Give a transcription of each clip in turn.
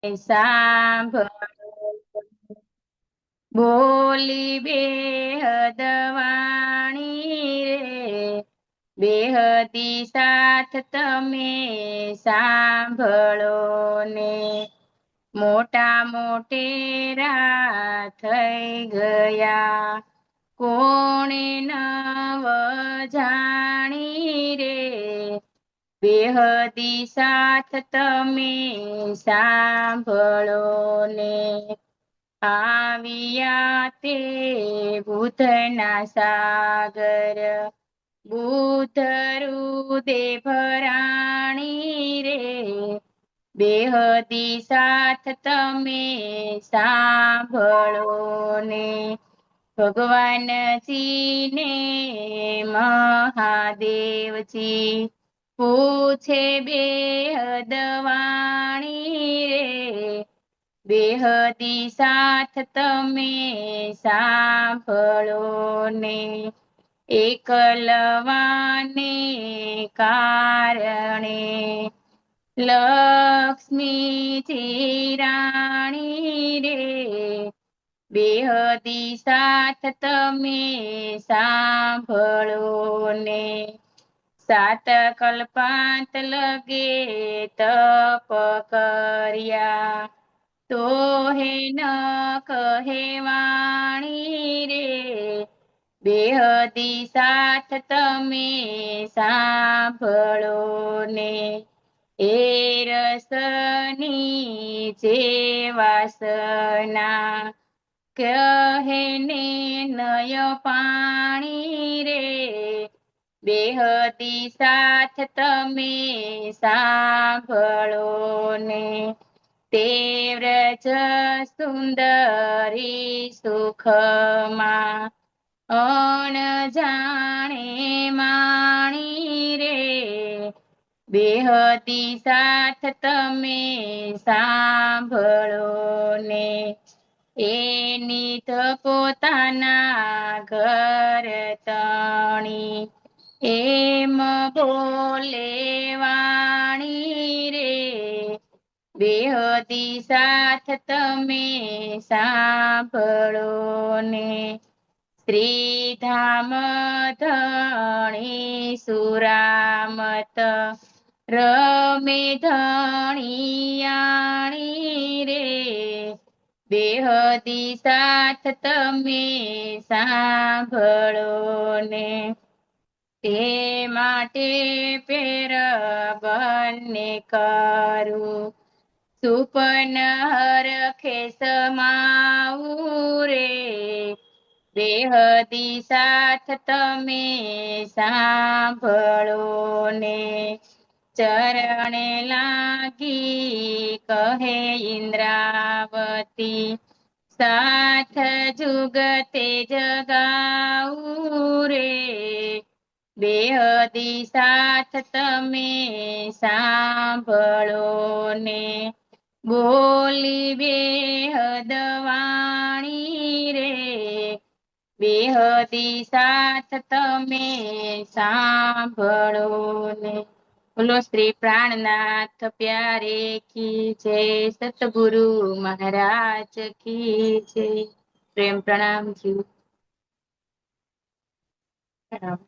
સાંભળો બોલી બેહદ વાણી રે બેહદી સાથ તમે સાંભળો ને મોટા મોટેરા થઈ ગયા કોણે નવ જાણી રે બેહદી સાથ તમે સાંભળો ને આવ્યા તે બુધના સાગર બુધરુદે ભરાણી રે બેહદી સાથ તમે સાંભળો ને ભગવાનજીને મહાદેવજી પૂછે બેહદ વાણી રે બેહદી સાથ તમે સાંભળો ને એકલવાને કારણે લક્ષ્મીજી રાણી રે બેહદી સાથ તમે સાંભળો ને સાત કલ્પાંત લગે તપ કર્યા તો હે ન કહેવાણી રે બેહદી સાથ તમે સાંભળો ને એ રસની જે વાસના કહે ને નય પાણી રે બેહદી સાથ તમે સાંભળો ને તે વ્રજ સુંદરી સુખમાં અણ જાણે માણી રે બેહદી સાથ તમે સાંભળો ને એની તો પોતાના ઘર તણી એમ બોલે વાણી રે બેહદી સાથ તમે સાંભળો ને શ્રીધામ ધણી સુરામત રમે ધણિયાણી રે બેહદી સાથ તમે સાંભળો ને તે માટે પેર બંને કરું સુપન હરખે સમાવું રે બેહદી સાથ તમે સાંભળો ને ચરણે લાગી કહે ઇન્દ્રાવતી સાથ જુગતે જગાવું રે બેહદી સાથ તમે સાંભળો ને બોલી બેહદ વાણી રે બેહદી સાથ તમે સાંભળો ને બોલો શ્રી પ્રાણનાથ પ્યારે કી જય સતગુરુ મહારાજ કી જય પ્રેમ પ્રણામ જી પ્રણામ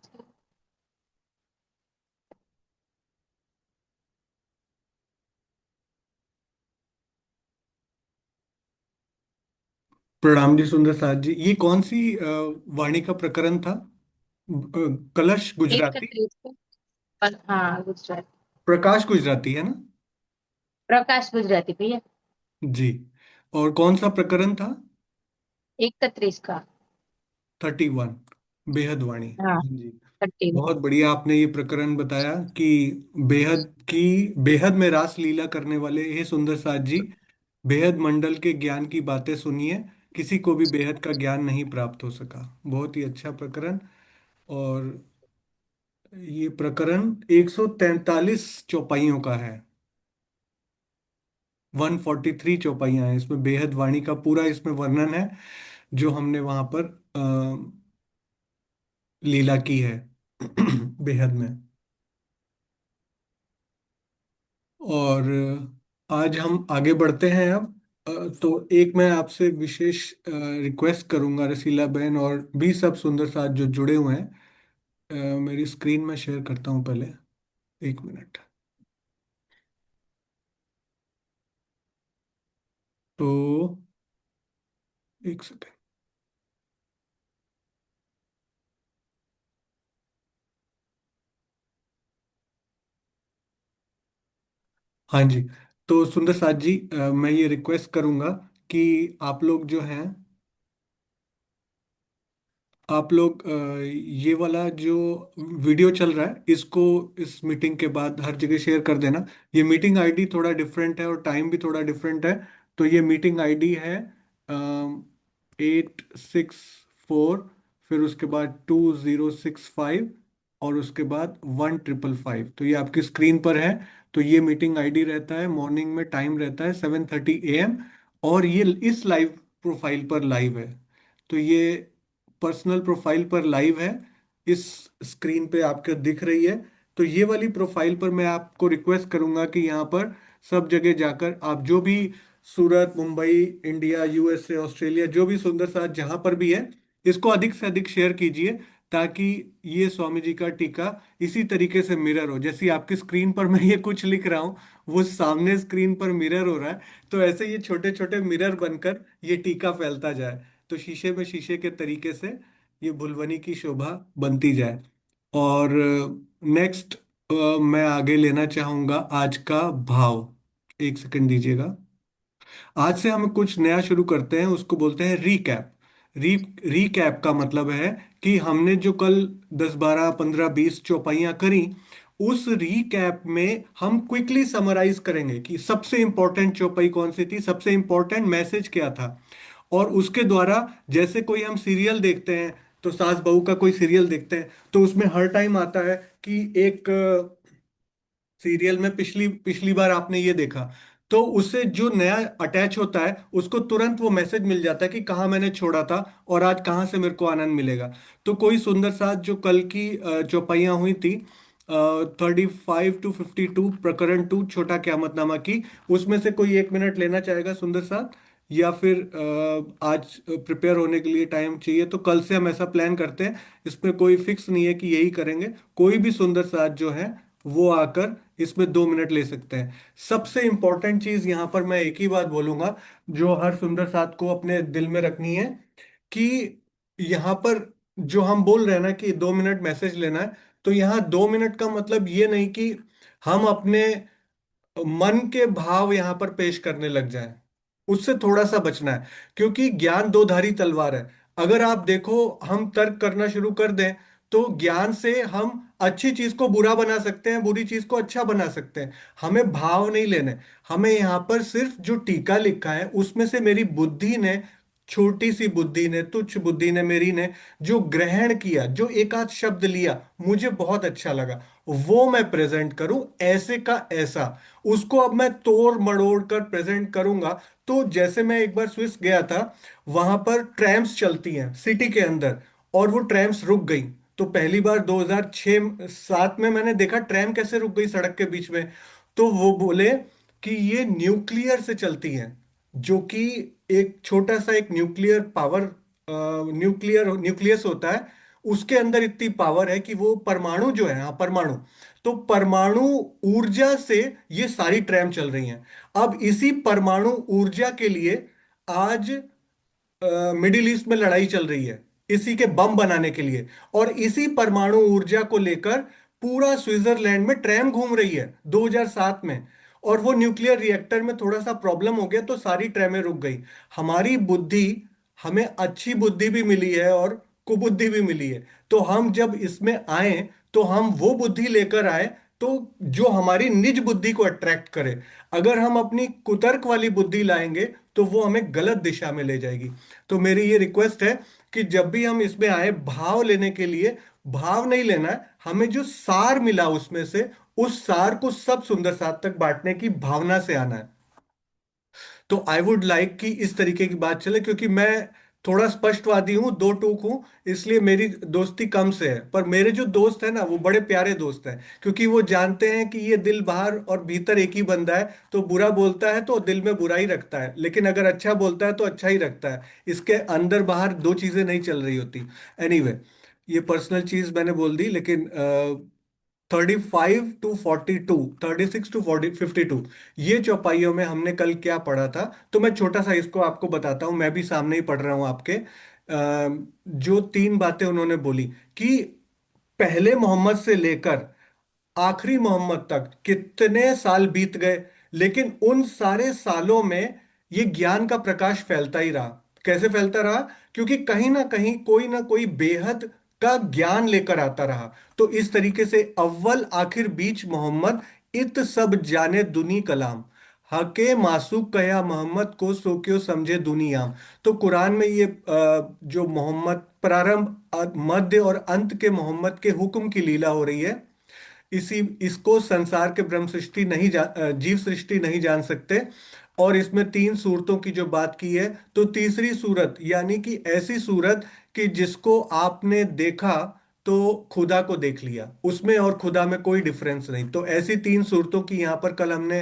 प्रणाम जी सुंदर साथ जी। ये कौन सी वाणी का प्रकरण था? कलश गुजराती। 31 हाँ गुजरात प्रकाश गुजराती है ना? प्रकाश गुजराती भैया जी। और कौन सा प्रकरण था? 31 का 31। बेहद वाणी। हाँ हाँ जी। 30 बहुत बढ़िया आपने ये प्रकरण बताया कि बेहद की बेहद में रास लीला करने वाले ये सुंदर साथ जी बेहद मंडल के ज्ञान की बातें सुनिए। किसी को भी बेहद का ज्ञान नहीं प्राप्त हो सका। बहुत ही अच्छा प्रकरण। और ये प्रकरण 143 चौपाइयों का है। 143 चौपाइयां हैं इसमें। बेहद वाणी का पूरा इसमें वर्णन है जो हमने वहां पर लीला की है बेहद में। और आज हम आगे बढ़ते हैं अब। तो एक मैं आपसे विशेष रिक्वेस्ट करूंगा रसीला बहन और भी सब सुंदर साथ जो जुड़े हुए हैं। मेरी स्क्रीन में शेयर करता हूं पहले। एक मिनट। तो एक सेकेंड। हाँ जी। तो सुंदर साथ जी, मैं ये रिक्वेस्ट करूंगा कि आप लोग जो हैं, आप लोग ये वाला जो वीडियो चल रहा है इसको इस मीटिंग के बाद हर जगह शेयर कर देना। ये मीटिंग आईडी थोड़ा डिफरेंट है और टाइम भी थोड़ा डिफरेंट है। तो ये मीटिंग आईडी है 864, फिर उसके बाद 2065 और उसके बाद 1555। तो ये आपकी स्क्रीन पर है। तो ये मीटिंग आईडी रहता है, मॉर्निंग में टाइम रहता है 7:30 AM। और ये इस लाइव प्रोफाइल पर लाइव है। तो ये पर्सनल प्रोफाइल पर लाइव है, इस स्क्रीन पे आपको दिख रही है। तो ये वाली प्रोफाइल पर मैं आपको रिक्वेस्ट करूंगा कि यहाँ पर सब जगह जाकर आप जो भी सूरत, मुंबई, इंडिया, यूएसए, ऑस्ट्रेलिया, जो भी सुंदर साथ जहां पर भी है, इसको अधिक से अधिक शेयर कीजिए, ताकि ये स्वामी जी का टीका इसी तरीके से मिरर हो। जैसे आपकी स्क्रीन पर मैं ये कुछ लिख रहा हूँ, वो सामने स्क्रीन पर मिरर हो रहा है। तो ऐसे ये छोटे छोटे मिरर बनकर ये टीका फैलता जाए, तो शीशे में शीशे के तरीके से ये भुलवनी की शोभा बनती जाए। और नेक्स्ट मैं आगे लेना चाहूंगा आज का भाव। एक सेकंड दीजिएगा। आज से हम कुछ नया शुरू करते हैं, उसको बोलते हैं रीकैप। रीकैप का मतलब है कि हमने जो कल 10 12 15 20 चौपाइयाँ करी, उस रीकैप में हम क्विकली समराइज करेंगे कि सबसे इंपॉर्टेंट चौपाई कौन सी थी, सबसे इंपॉर्टेंट मैसेज क्या था। और उसके द्वारा, जैसे कोई हम सीरियल देखते हैं, तो सास बहू का कोई सीरियल देखते हैं, तो उसमें हर टाइम आता है कि एक सीरियल में पिछली पिछली बार आपने ये देखा, तो उससे जो नया अटैच होता है उसको तुरंत वो मैसेज मिल जाता है कि कहाँ मैंने छोड़ा था और आज कहाँ से मेरे को आनंद मिलेगा। तो कोई सुंदर साथ जो कल की चौपाइयाँ हुई थी, 35 to 52, प्रकरण 2 छोटा क्यामतनामा की, उसमें से कोई 1 मिनट लेना चाहेगा सुंदर साथ? या फिर आज प्रिपेयर होने के लिए टाइम चाहिए, तो कल से हम ऐसा प्लान करते हैं। इसमें कोई फिक्स नहीं है कि यही करेंगे। कोई भी सुंदर साथ जो है वो आकर इसमें 2 मिनट ले सकते हैं। सबसे इंपॉर्टेंट चीज यहां पर मैं एक ही बात बोलूंगा, जो हर सुंदर साथ को अपने दिल में रखनी है, कि यहाँ पर जो हम बोल रहे हैं ना कि 2 मिनट मैसेज लेना है, तो यहाँ 2 मिनट का मतलब ये नहीं कि हम अपने मन के भाव यहां पर पेश करने लग जाएं। उससे थोड़ा सा बचना है, क्योंकि ज्ञान दो धारी तलवार है। अगर आप देखो, हम तर्क करना शुरू कर दें, तो ज्ञान से हम अच्छी चीज को बुरा बना सकते हैं, बुरी चीज को अच्छा बना सकते हैं। हमें भाव नहीं लेने। हमें यहाँ पर सिर्फ जो टीका लिखा है उसमें से मेरी बुद्धि ने, छोटी सी बुद्धि ने, तुच्छ बुद्धि ने, मेरी ने जो ग्रहण किया, जो एक आध शब्द लिया, मुझे बहुत अच्छा लगा, वो मैं प्रेजेंट करूं ऐसे का ऐसा। उसको अब मैं तोड़ मड़ोड़ कर प्रेजेंट करूंगा। तो जैसे मैं एक बार स्विस गया था, वहां पर ट्रैम्स चलती हैं सिटी के अंदर, और वो ट्रैम्स रुक गई। तो पहली बार 2006-7 में मैंने देखा ट्रैम कैसे रुक गई सड़क के बीच में। तो वो बोले कि ये न्यूक्लियर से चलती हैं, जो कि एक छोटा सा एक न्यूक्लियर पावर, न्यूक्लियर न्यूक्लियस होता है, उसके अंदर इतनी पावर है कि वो परमाणु जो है, हाँ परमाणु, तो परमाणु ऊर्जा से ये सारी ट्रैम चल रही हैं। अब इसी परमाणु ऊर्जा के लिए आज मिडिल ईस्ट में लड़ाई चल रही है, इसी के बम बनाने के लिए। और इसी परमाणु ऊर्जा को लेकर पूरा स्विट्जरलैंड में ट्रैम घूम रही है 2007 में। और वो न्यूक्लियर रिएक्टर में थोड़ा सा प्रॉब्लम हो गया तो सारी ट्रैमें रुक गई। हमारी बुद्धि, हमें अच्छी बुद्धि भी मिली है और कुबुद्धि भी मिली है। तो हम जब इसमें आए, तो हम वो बुद्धि लेकर आए तो जो हमारी निज बुद्धि को अट्रैक्ट करे। अगर हम अपनी कुतर्क वाली बुद्धि लाएंगे, तो वो हमें गलत दिशा में ले जाएगी। तो मेरी ये रिक्वेस्ट है कि जब भी हम इसमें आए, भाव लेने के लिए, भाव नहीं लेना है, हमें जो सार मिला उसमें से, उस सार को सब सुंदर साथ तक बांटने की भावना से आना है। तो आई वुड लाइक कि इस तरीके की बात चले, क्योंकि मैं थोड़ा स्पष्टवादी हूँ, दो टूक हूँ, इसलिए मेरी दोस्ती कम से है। पर मेरे जो दोस्त है ना, वो बड़े प्यारे दोस्त हैं, क्योंकि वो जानते हैं कि ये दिल बाहर और भीतर एक ही बंदा है। तो बुरा बोलता है तो दिल में बुरा ही रखता है, लेकिन अगर अच्छा बोलता है तो अच्छा ही रखता है। इसके अंदर बाहर दो चीजें नहीं चल रही होती। एनीवे, ये पर्सनल चीज मैंने बोल दी, लेकिन 35 to 42, 36 to 52, ये चौपाइयों में हमने कल क्या पढ़ा था। तो मैं छोटा सा इसको आपको बताता हूँ, मैं भी सामने ही पढ़ रहा हूँ आपके। जो तीन बातें उन्होंने बोली कि पहले मोहम्मद से लेकर आखिरी मोहम्मद तक कितने साल बीत गए, लेकिन उन सारे सालों में ये ज्ञान का प्रकाश फैलता ही रहा। कैसे फैलता रहा? क्योंकि कहीं ना कोई बेहद का ज्ञान लेकर आता रहा। तो इस तरीके से अव्वल आखिर बीच मोहम्मद, इत सब जाने दुनी कलाम, हके मासूक कया मोहम्मद को सो क्यों समझे दुनियाम। तो कुरान में ये जो मोहम्मद प्रारंभ, मध्य और अंत के मोहम्मद के हुक्म की लीला हो रही है। इसी इसको संसार के ब्रह्म सृष्टि नहीं जीव सृष्टि नहीं जान सकते। और इसमें तीन सूरतों की जो बात की है, तो तीसरी सूरत यानी कि ऐसी सूरत कि जिसको आपने देखा तो खुदा को देख लिया, उसमें और खुदा में कोई डिफरेंस नहीं। तो ऐसी तीन सूरतों की यहाँ पर कल हमने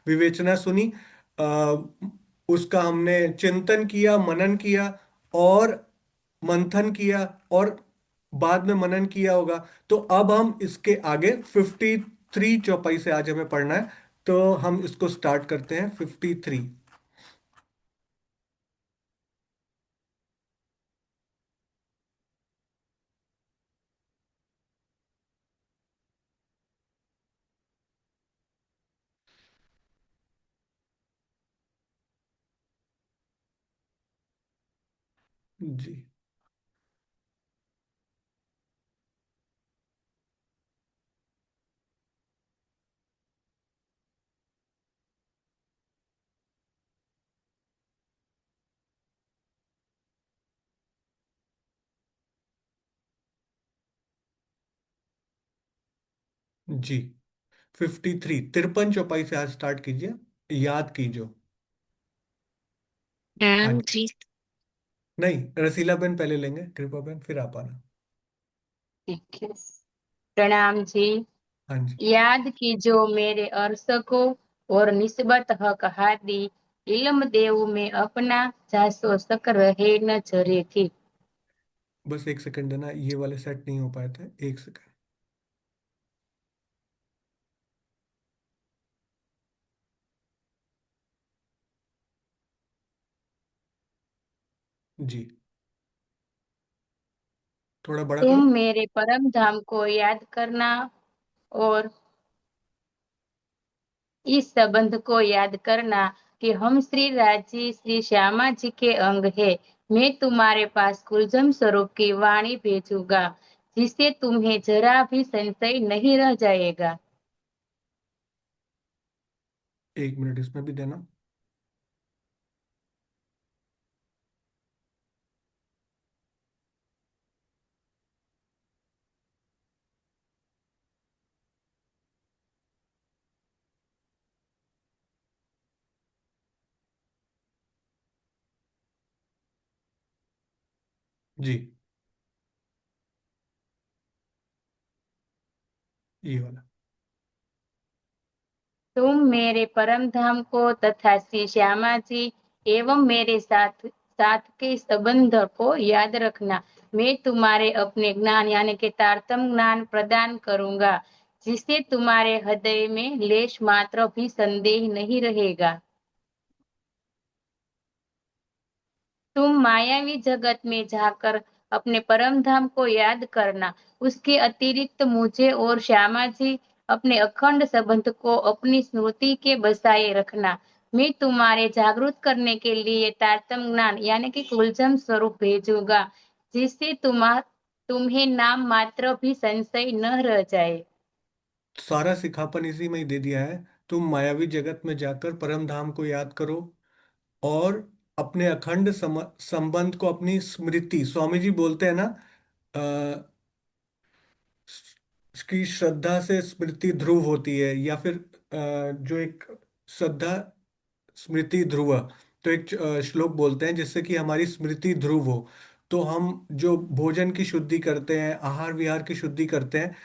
विवेचना सुनी, आ, उसका हमने चिंतन किया, मनन किया और मंथन किया, और बाद में मनन किया होगा। तो अब हम इसके आगे 53 चौपाई से आज हमें पढ़ना है। तो हम इसको स्टार्ट करते हैं 53। जी। जी। 53 चौपाई से आज स्टार्ट कीजिए, याद कीजिए। हाँ जी। जी। नहीं, रसीला बेन पहले लेंगे, कृपा बेन फिर आप आना। ठीक है। प्रणाम जी। हाँ जी। याद कीजो मेरे अरस को, और निस्बत हक हादी, इल्म देव में अपना, जासो सक रहे न जरे थी। बस एक सेकंड देना, ये वाले सेट नहीं हो पाए थे, एक सेकंड। जी। थोड़ा बड़ा तुम करो। मेरे परम धाम को याद करना, और इस संबंध को याद करना कि हम श्री राजी श्री श्यामा जी के अंग है। मैं तुम्हारे पास कुलजम स्वरूप की वाणी भेजूंगा, जिससे तुम्हें जरा भी संशय नहीं रह जाएगा। 1 मिनट इसमें भी देना। जी, ये वाला। तुम मेरे परम धाम को तथा श्री श्यामा जी एवं मेरे साथ साथ के संबंध को याद रखना। मैं तुम्हारे अपने ज्ञान यानी कि तारतम ज्ञान प्रदान करूंगा, जिससे तुम्हारे हृदय में लेश मात्र भी संदेह नहीं रहेगा। तुम मायावी जगत में जाकर अपने परम धाम को याद करना। उसके अतिरिक्त मुझे और श्यामा जी अपने अखंड संबंध को अपनी स्मृति के बसाए रखना। मैं तुम्हारे जागृत करने के लिए तारतम ज्ञान यानी कि कुलजम स्वरूप भेजूंगा, जिससे तुम्हें नाम मात्र भी संशय न रह जाए। सारा सिखापन इसी में ही दे दिया है। तुम मायावी जगत में जाकर परम धाम को याद करो, और अपने अखंड संबंध को, अपनी स्मृति, स्वामी जी बोलते हैं ना, की श्रद्धा से स्मृति ध्रुव होती है, या फिर जो एक श्रद्धा स्मृति ध्रुव। तो एक श्लोक बोलते हैं जिससे कि हमारी स्मृति ध्रुव हो। तो हम जो भोजन की शुद्धि करते हैं, आहार विहार की शुद्धि करते हैं,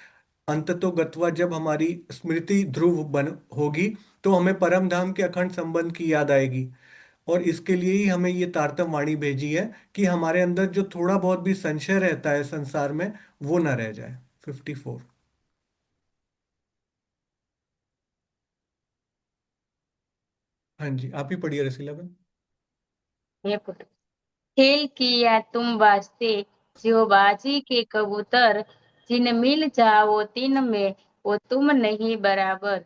अंततो गत्वा जब हमारी स्मृति ध्रुव बन होगी तो हमें परम धाम के अखंड संबंध की याद आएगी। और इसके लिए ही हमें ये तारतम वाणी भेजी है कि हमारे अंदर जो थोड़ा बहुत भी संशय रहता है संसार में, वो ना रह जाए। 54। हाँ जी, आप ही पढ़िए रसीला बन। हे पुत्र, खेल किया तुम वास्ते, जो बाजी के कबूतर, जिन मिल जाओ तीन में, वो तुम नहीं बराबर।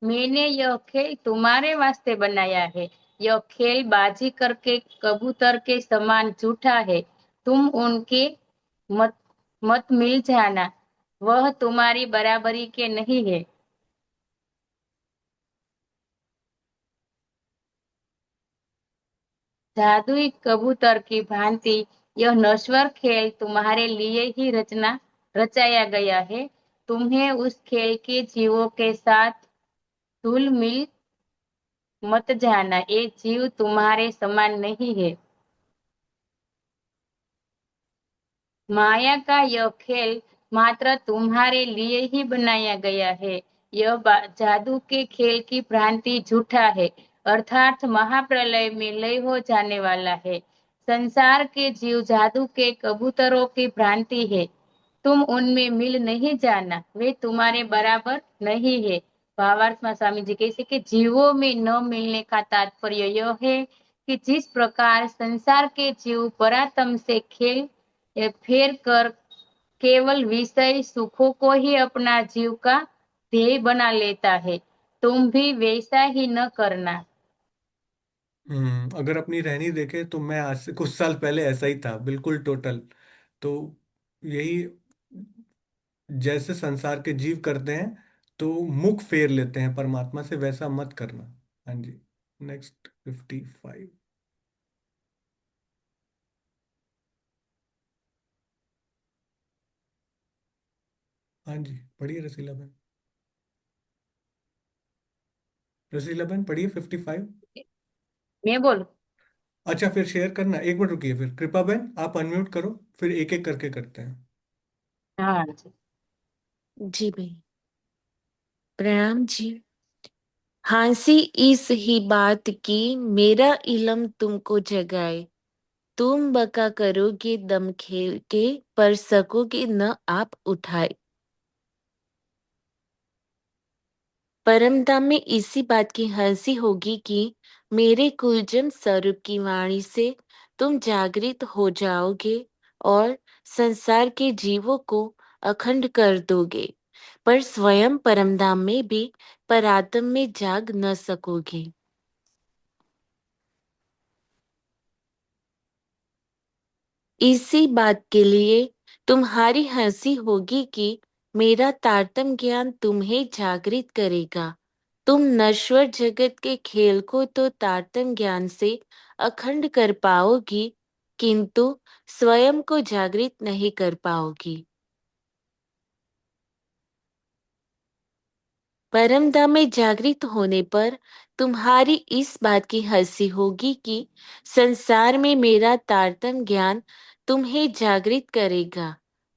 मैंने यह खेल तुम्हारे वास्ते बनाया है। यह खेल बाजी करके कबूतर के समान झूठा है। तुम उनके मत मत मिल जाना, वह तुम्हारी बराबरी के नहीं है। जादुई कबूतर की भांति यह नश्वर खेल तुम्हारे लिए ही रचाया गया है। तुम्हें उस खेल के जीवों के साथ धुल मिल मत जाना, ये जीव तुम्हारे समान नहीं है। माया का यह खेल मात्र तुम्हारे लिए ही बनाया गया है। यह जादू के खेल की भ्रांति झूठा है, अर्थात महाप्रलय में लय हो जाने वाला है। संसार के जीव जादू के कबूतरों की भ्रांति है। तुम उनमें मिल नहीं जाना, वे तुम्हारे बराबर नहीं है। भावार्थ में स्वामी जी कहते कि जीवों में न मिलने का तात्पर्य यह है कि जिस प्रकार संसार के जीव परात्म से खेल ये फेर कर केवल विषय सुखों को ही अपना जीव का ध्येय बना लेता है, तुम भी वैसा ही न करना। अगर अपनी रहनी देखे तो मैं आज से कुछ साल पहले ऐसा ही था, बिल्कुल टोटल। तो यही, जैसे संसार के जीव करते हैं तो मुख फेर लेते हैं परमात्मा से, वैसा मत करना। हाँ जी। नेक्स्ट 55। हाँ जी, पढ़िए रसीला बहन। रसीला बहन पढ़िए 55। मैं बोलूं? अच्छा, फिर शेयर करना, एक मिनट रुकिए, फिर कृपा बहन आप अनम्यूट करो, फिर एक एक करके करते हैं। हाँ जी। जी भाई, प्रणाम जी। हंसी इस ही बात की, मेरा इलम तुमको जगाए। तुम बका करोगे दम खेल के, पर सकोगे न आप उठाए। परमधाम में इसी बात की हंसी होगी कि मेरे कुलजम स्वरूप की वाणी से तुम जागृत हो जाओगे और संसार के जीवों को अखंड कर दोगे, पर स्वयं परमधाम में भी परात्म में जाग न सकोगे। इसी बात के लिए तुम्हारी हंसी होगी कि मेरा तारतम ज्ञान तुम्हें जागृत करेगा। तुम नश्वर जगत के खेल को तो तारतम ज्ञान से अखंड कर पाओगी, किंतु स्वयं को जागृत नहीं कर पाओगी। परमधाम में जागृत होने पर तुम्हारी इस बात की हंसी होगी कि संसार में मेरा तारतम ज्ञान तुम्हें जागृत करेगा।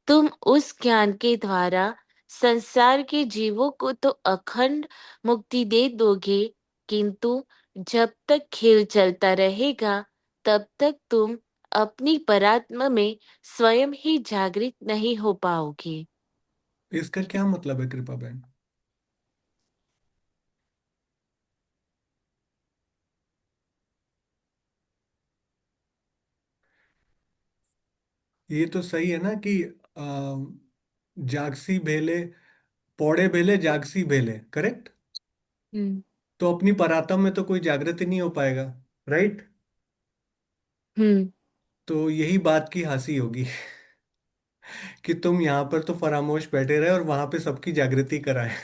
तुम उस ज्ञान के द्वारा संसार के जीवों को तो अखंड मुक्ति दे दोगे, किंतु जब तक खेल चलता रहेगा तब तक तुम अपनी परात्मा में स्वयं ही जागृत नहीं हो पाओगे। इसका क्या मतलब है कृपा बहन? ये तो सही है ना कि जागसी भेले, पौड़े भेले जागसी भेले, करेक्ट। हम्म। तो अपनी परातम में तो कोई जागृति नहीं हो पाएगा, राइट। हम्म। तो यही बात की हंसी होगी कि तुम यहाँ पर तो फरामोश बैठे रहे और वहां पे सबकी जागृति कराए।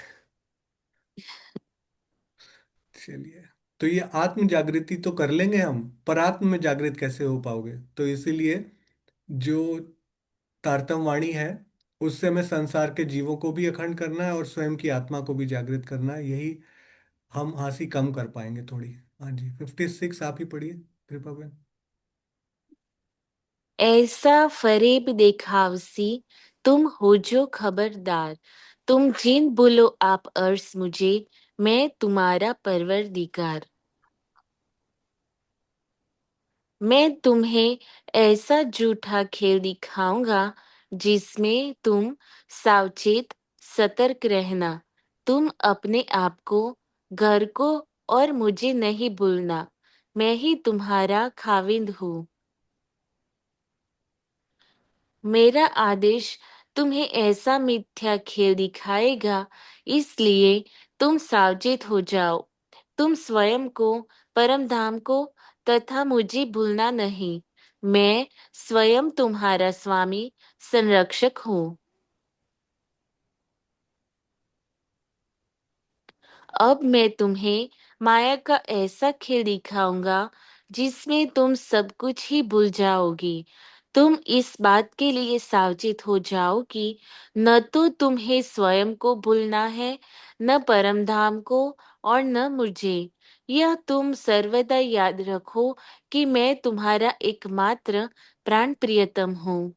चलिए, तो ये आत्म जागृति तो कर लेंगे हम, पर आत्म में जागृत कैसे हो पाओगे? तो इसीलिए जो तारतम वाणी है उससे हमें संसार के जीवों को भी अखंड करना है और स्वयं की आत्मा को भी जागृत करना है। यही हम हंसी कम कर पाएंगे थोड़ी। हाँ जी, 56 आप ही पढ़िए कृपा बहन। ऐसा फरेब देखावसी तुम हो जो खबरदार, तुम जिन बोलो आप अर्स मुझे, मैं तुम्हारा परवरदिगार। मैं तुम्हें ऐसा झूठा खेल दिखाऊंगा जिसमें तुम सावचेत सतर्क रहना। तुम अपने आप को, घर को और मुझे नहीं भूलना। मैं ही तुम्हारा खाविंद हूँ। मेरा आदेश तुम्हें ऐसा मिथ्या खेल दिखाएगा, इसलिए तुम सावचेत हो जाओ। तुम स्वयं को, परम धाम को तथा मुझे भूलना नहीं। मैं स्वयं तुम्हारा स्वामी संरक्षक हूँ। अब मैं तुम्हें माया का ऐसा खेल दिखाऊंगा जिसमें तुम सब कुछ ही भूल जाओगी। तुम इस बात के लिए सावचेत हो जाओ कि न तो तुम्हें स्वयं को भूलना है, न परम धाम को और न मुझे। यह तुम सर्वदा याद रखो कि मैं तुम्हारा एकमात्र प्राण प्रियतम हूँ।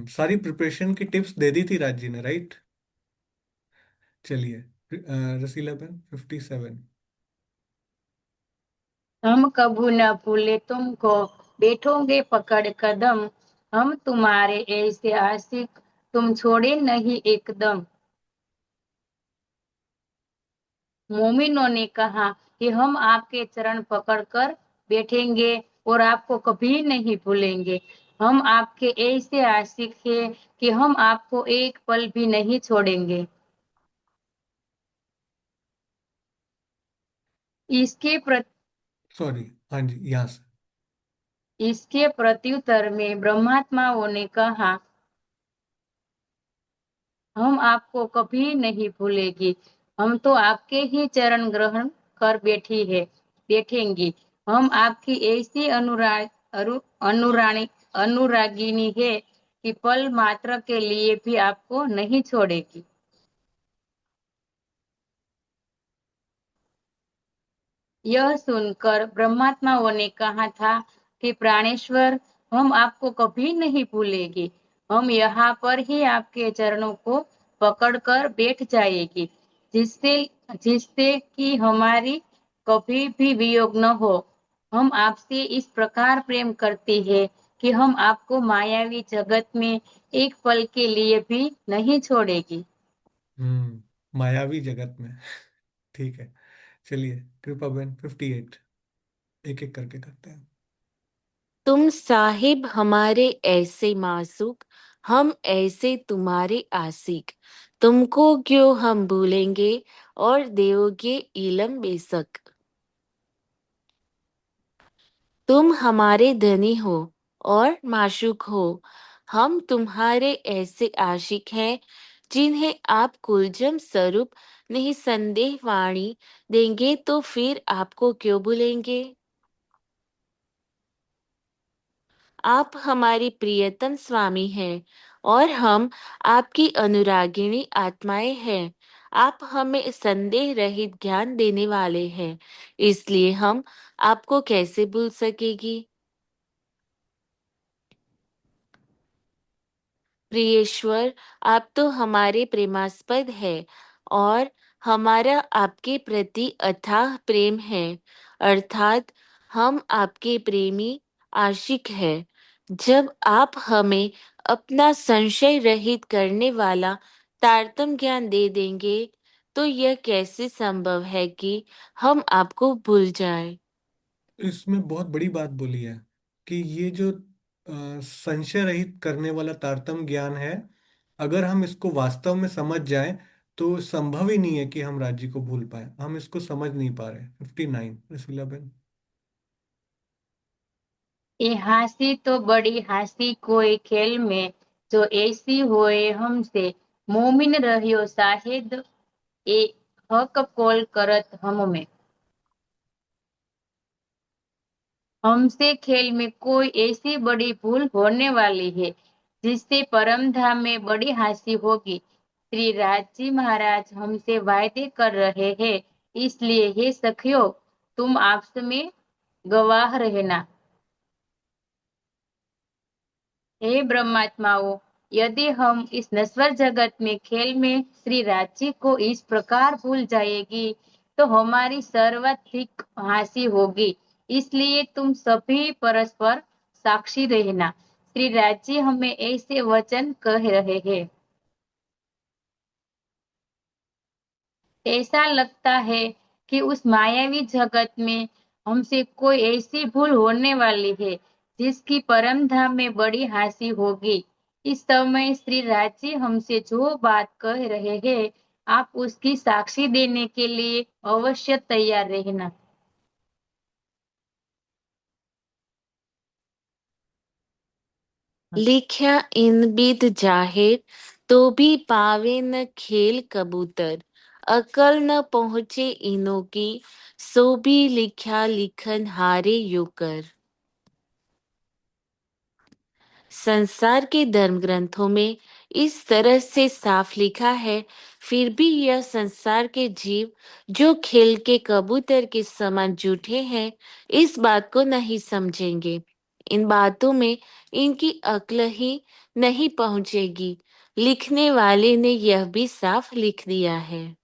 सारी प्रिपरेशन की टिप्स दे दी थी राज जी ने, राइट? चलिए, रसीला बहन 57। हम कभू न भूले तुमको, बैठोगे पकड़ कदम। हम तुम्हारे ऐसे आशिक, तुम छोड़े नहीं एकदम। मोमिनों ने कहा कि हम आपके चरण पकड़कर बैठेंगे और आपको कभी नहीं भूलेंगे। हम आपके ऐसे आशिक हैं कि हम आपको एक पल भी नहीं छोड़ेंगे। इसके प्र, सॉरी, हाँ जी, यहाँ से। इसके प्रत्युत्तर में ब्रह्मात्माओं ने कहा, हम आपको कभी नहीं भूलेंगे। हम तो आपके ही चरण ग्रहण कर बैठेंगे। हम आपकी ऐसी अनुराणी अनुरागिनी है कि पल मात्र के लिए भी आपको नहीं छोड़ेगी। यह सुनकर ब्रह्मात्माओं ने कहा था कि प्राणेश्वर, हम आपको कभी नहीं भूलेंगे। हम यहाँ पर ही आपके चरणों को पकड़कर बैठ जाएगी, जिससे जिससे कि हमारी कभी भी वियोग न हो। हम आपसे इस प्रकार प्रेम करते हैं कि हम आपको मायावी जगत में एक पल के लिए भी नहीं छोड़ेगी। मायावी जगत में। ठीक है, चलिए कृपा बहन 58, एक एक करके करते हैं। तुम साहिब हमारे ऐसे मासूक, हम ऐसे तुम्हारे आशिक। तुमको क्यों हम भूलेंगे और देवोगे इलम बेशक। तुम हमारे धनी हो और माशूक हो। हम तुम्हारे ऐसे आशिक हैं जिन्हें आप कुलजम स्वरूप निसंदेह वाणी देंगे तो फिर आपको क्यों भूलेंगे। आप हमारी प्रियतम स्वामी हैं और हम आपकी अनुरागिणी आत्माएं हैं। आप हमें संदेह रहित ज्ञान देने वाले हैं, इसलिए हम आपको कैसे भूल सकेगी। प्रियेश्वर, आप तो हमारे प्रेमास्पद है और हमारा आपके प्रति अथाह प्रेम है, अर्थात हम आपके प्रेमी आशिक है। जब आप हमें अपना संशय रहित करने वाला तारतम ज्ञान दे देंगे, तो यह कैसे संभव है कि हम आपको भूल जाएं। इसमें बहुत बड़ी बात बोली है कि ये जो संशय रहित करने वाला तारतम ज्ञान है, अगर हम इसको वास्तव में समझ जाएं तो संभव ही नहीं है कि हम राज्य को भूल पाए। हम इसको समझ नहीं पा रहे। 59 रसीला बहन। ये हंसी तो बड़ी हंसी कोई खेल में, जो ऐसी होए हमसे। मोमिन रहियो शाहिद, ए हक कॉल करत हम में। हमसे खेल में कोई ऐसी बड़ी भूल होने वाली है जिससे परम धाम में बड़ी हानि होगी। श्री राजी महाराज हमसे वायदे कर रहे हैं, इसलिए हे सखियों, तुम आपस में गवाह रहना। हे ब्रह्मात्माओं, यदि हम इस नश्वर जगत में खेल में श्री रांची को इस प्रकार भूल जाएगी, तो हमारी सर्वाधिक हानि होगी। इसलिए तुम सभी परस्पर साक्षी रहना। श्री रांची हमें ऐसे वचन कह रहे हैं। ऐसा लगता है कि उस मायावी जगत में हमसे कोई ऐसी भूल होने वाली है जिसकी परम धाम में बड़ी हानि होगी। इस समय श्री राजी हमसे जो बात कह रहे हैं, आप उसकी साक्षी देने के लिए अवश्य तैयार रहना। लिख्या इन बिद जाहिर, तो भी पावे न खेल कबूतर। अकल न पहुँचे इनों की, सो भी लिख्या लिखन हारे योकर। संसार के धर्म ग्रंथों में इस तरह से साफ लिखा है, फिर भी यह संसार के जीव जो खेल के कबूतर के समान झूठे हैं, इस बात को नहीं समझेंगे। इन बातों में इनकी अक्ल ही नहीं पहुंचेगी। लिखने वाले ने यह भी साफ लिख दिया है।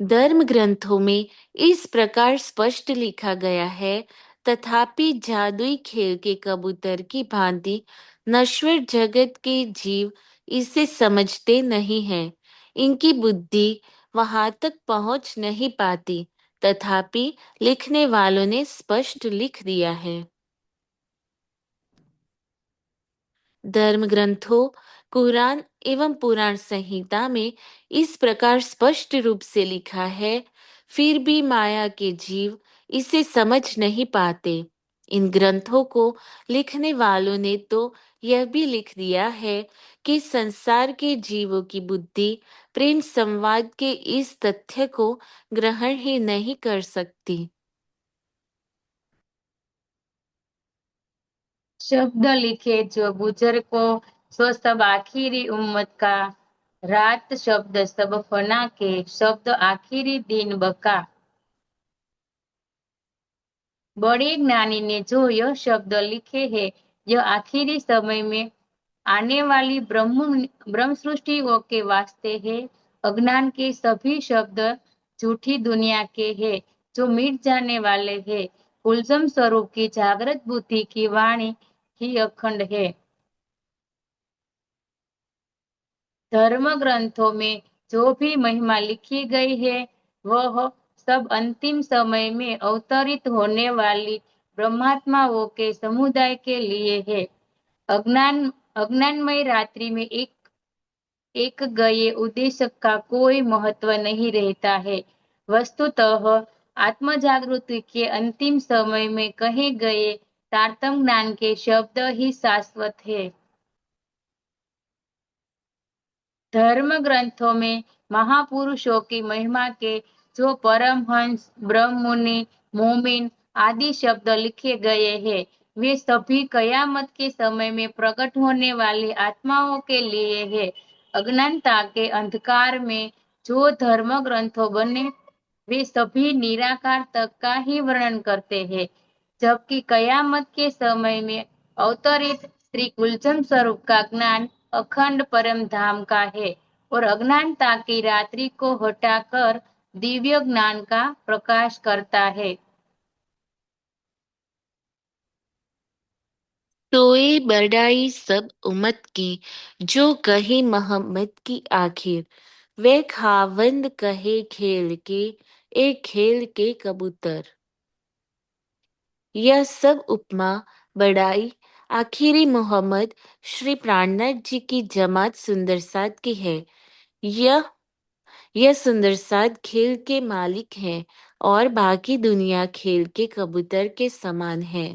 धर्म ग्रंथों में इस प्रकार स्पष्ट लिखा गया है, तथापि जादुई खेल के कबूतर की भांति नश्वर जगत के जीव इसे समझते नहीं हैं। इनकी बुद्धि वहां तक पहुंच नहीं पाती, तथापि लिखने वालों ने स्पष्ट लिख दिया है। धर्म ग्रंथों, कुरान एवं पुराण संहिता में इस प्रकार स्पष्ट रूप से लिखा है, फिर भी माया के जीव इसे समझ नहीं पाते। इन ग्रंथों को लिखने वालों ने तो यह भी लिख दिया है कि संसार के जीवों की बुद्धि प्रेम संवाद के इस तथ्य को ग्रहण ही नहीं कर सकती। शब्द लिखे जो बुजुर्गों, सो सब आखिरी उम्मत का। रात शब्द सब फना के, शब्द आखिरी दिन बका। बड़े ज्ञानी ने जो यह शब्द लिखे हैं, यह आखिरी समय में आने वाली ब्रह्म सृष्टियों के वास्ते है। अज्ञान के सभी शब्द झूठी दुनिया के हैं, जो मिट जाने वाले हैं। कुलसम स्वरूप की जागृत बुद्धि की वाणी ही अखंड है। धर्म ग्रंथों में जो भी महिमा लिखी गई है, वह सब अंतिम समय में अवतरित होने वाली ब्रह्मात्माओं के समुदाय के लिए है। अज्ञानमय रात्रि में एक गए उद्देश्य का कोई महत्व नहीं रहता है। वस्तुतः आत्म जागृति के अंतिम समय में कहे गए तारतम ज्ञान के शब्द ही शाश्वत है। धर्म ग्रंथों में महापुरुषों की महिमा के जो परमहंस, ब्रह्ममुनि, मोमिन आदि शब्द लिखे गए हैं, वे सभी कयामत के समय में प्रकट होने वाली आत्माओं के लिए है। अज्ञानता के अंधकार में जो धर्म ग्रंथों बने, वे सभी निराकार तक का ही वर्णन करते हैं, जबकि कयामत के समय में अवतरित श्री गुलजम स्वरूप का ज्ञान अखंड परम धाम का है और अज्ञानता की रात्रि को हटाकर दिव्य ज्ञान का प्रकाश करता है। तोए बड़ाई सब उम्मत की, जो कही मोहम्मद की आखिर। वे खावंद कहे खेल के, एक खेल के कबूतर। यह सब उपमा बड़ाई आखिरी मोहम्मद श्री प्राणनाथ जी की जमात सुंदरसाद की है। यह यह सुंदरसाद खेल के मालिक हैं और बाकी दुनिया खेल के कबूतर के समान है।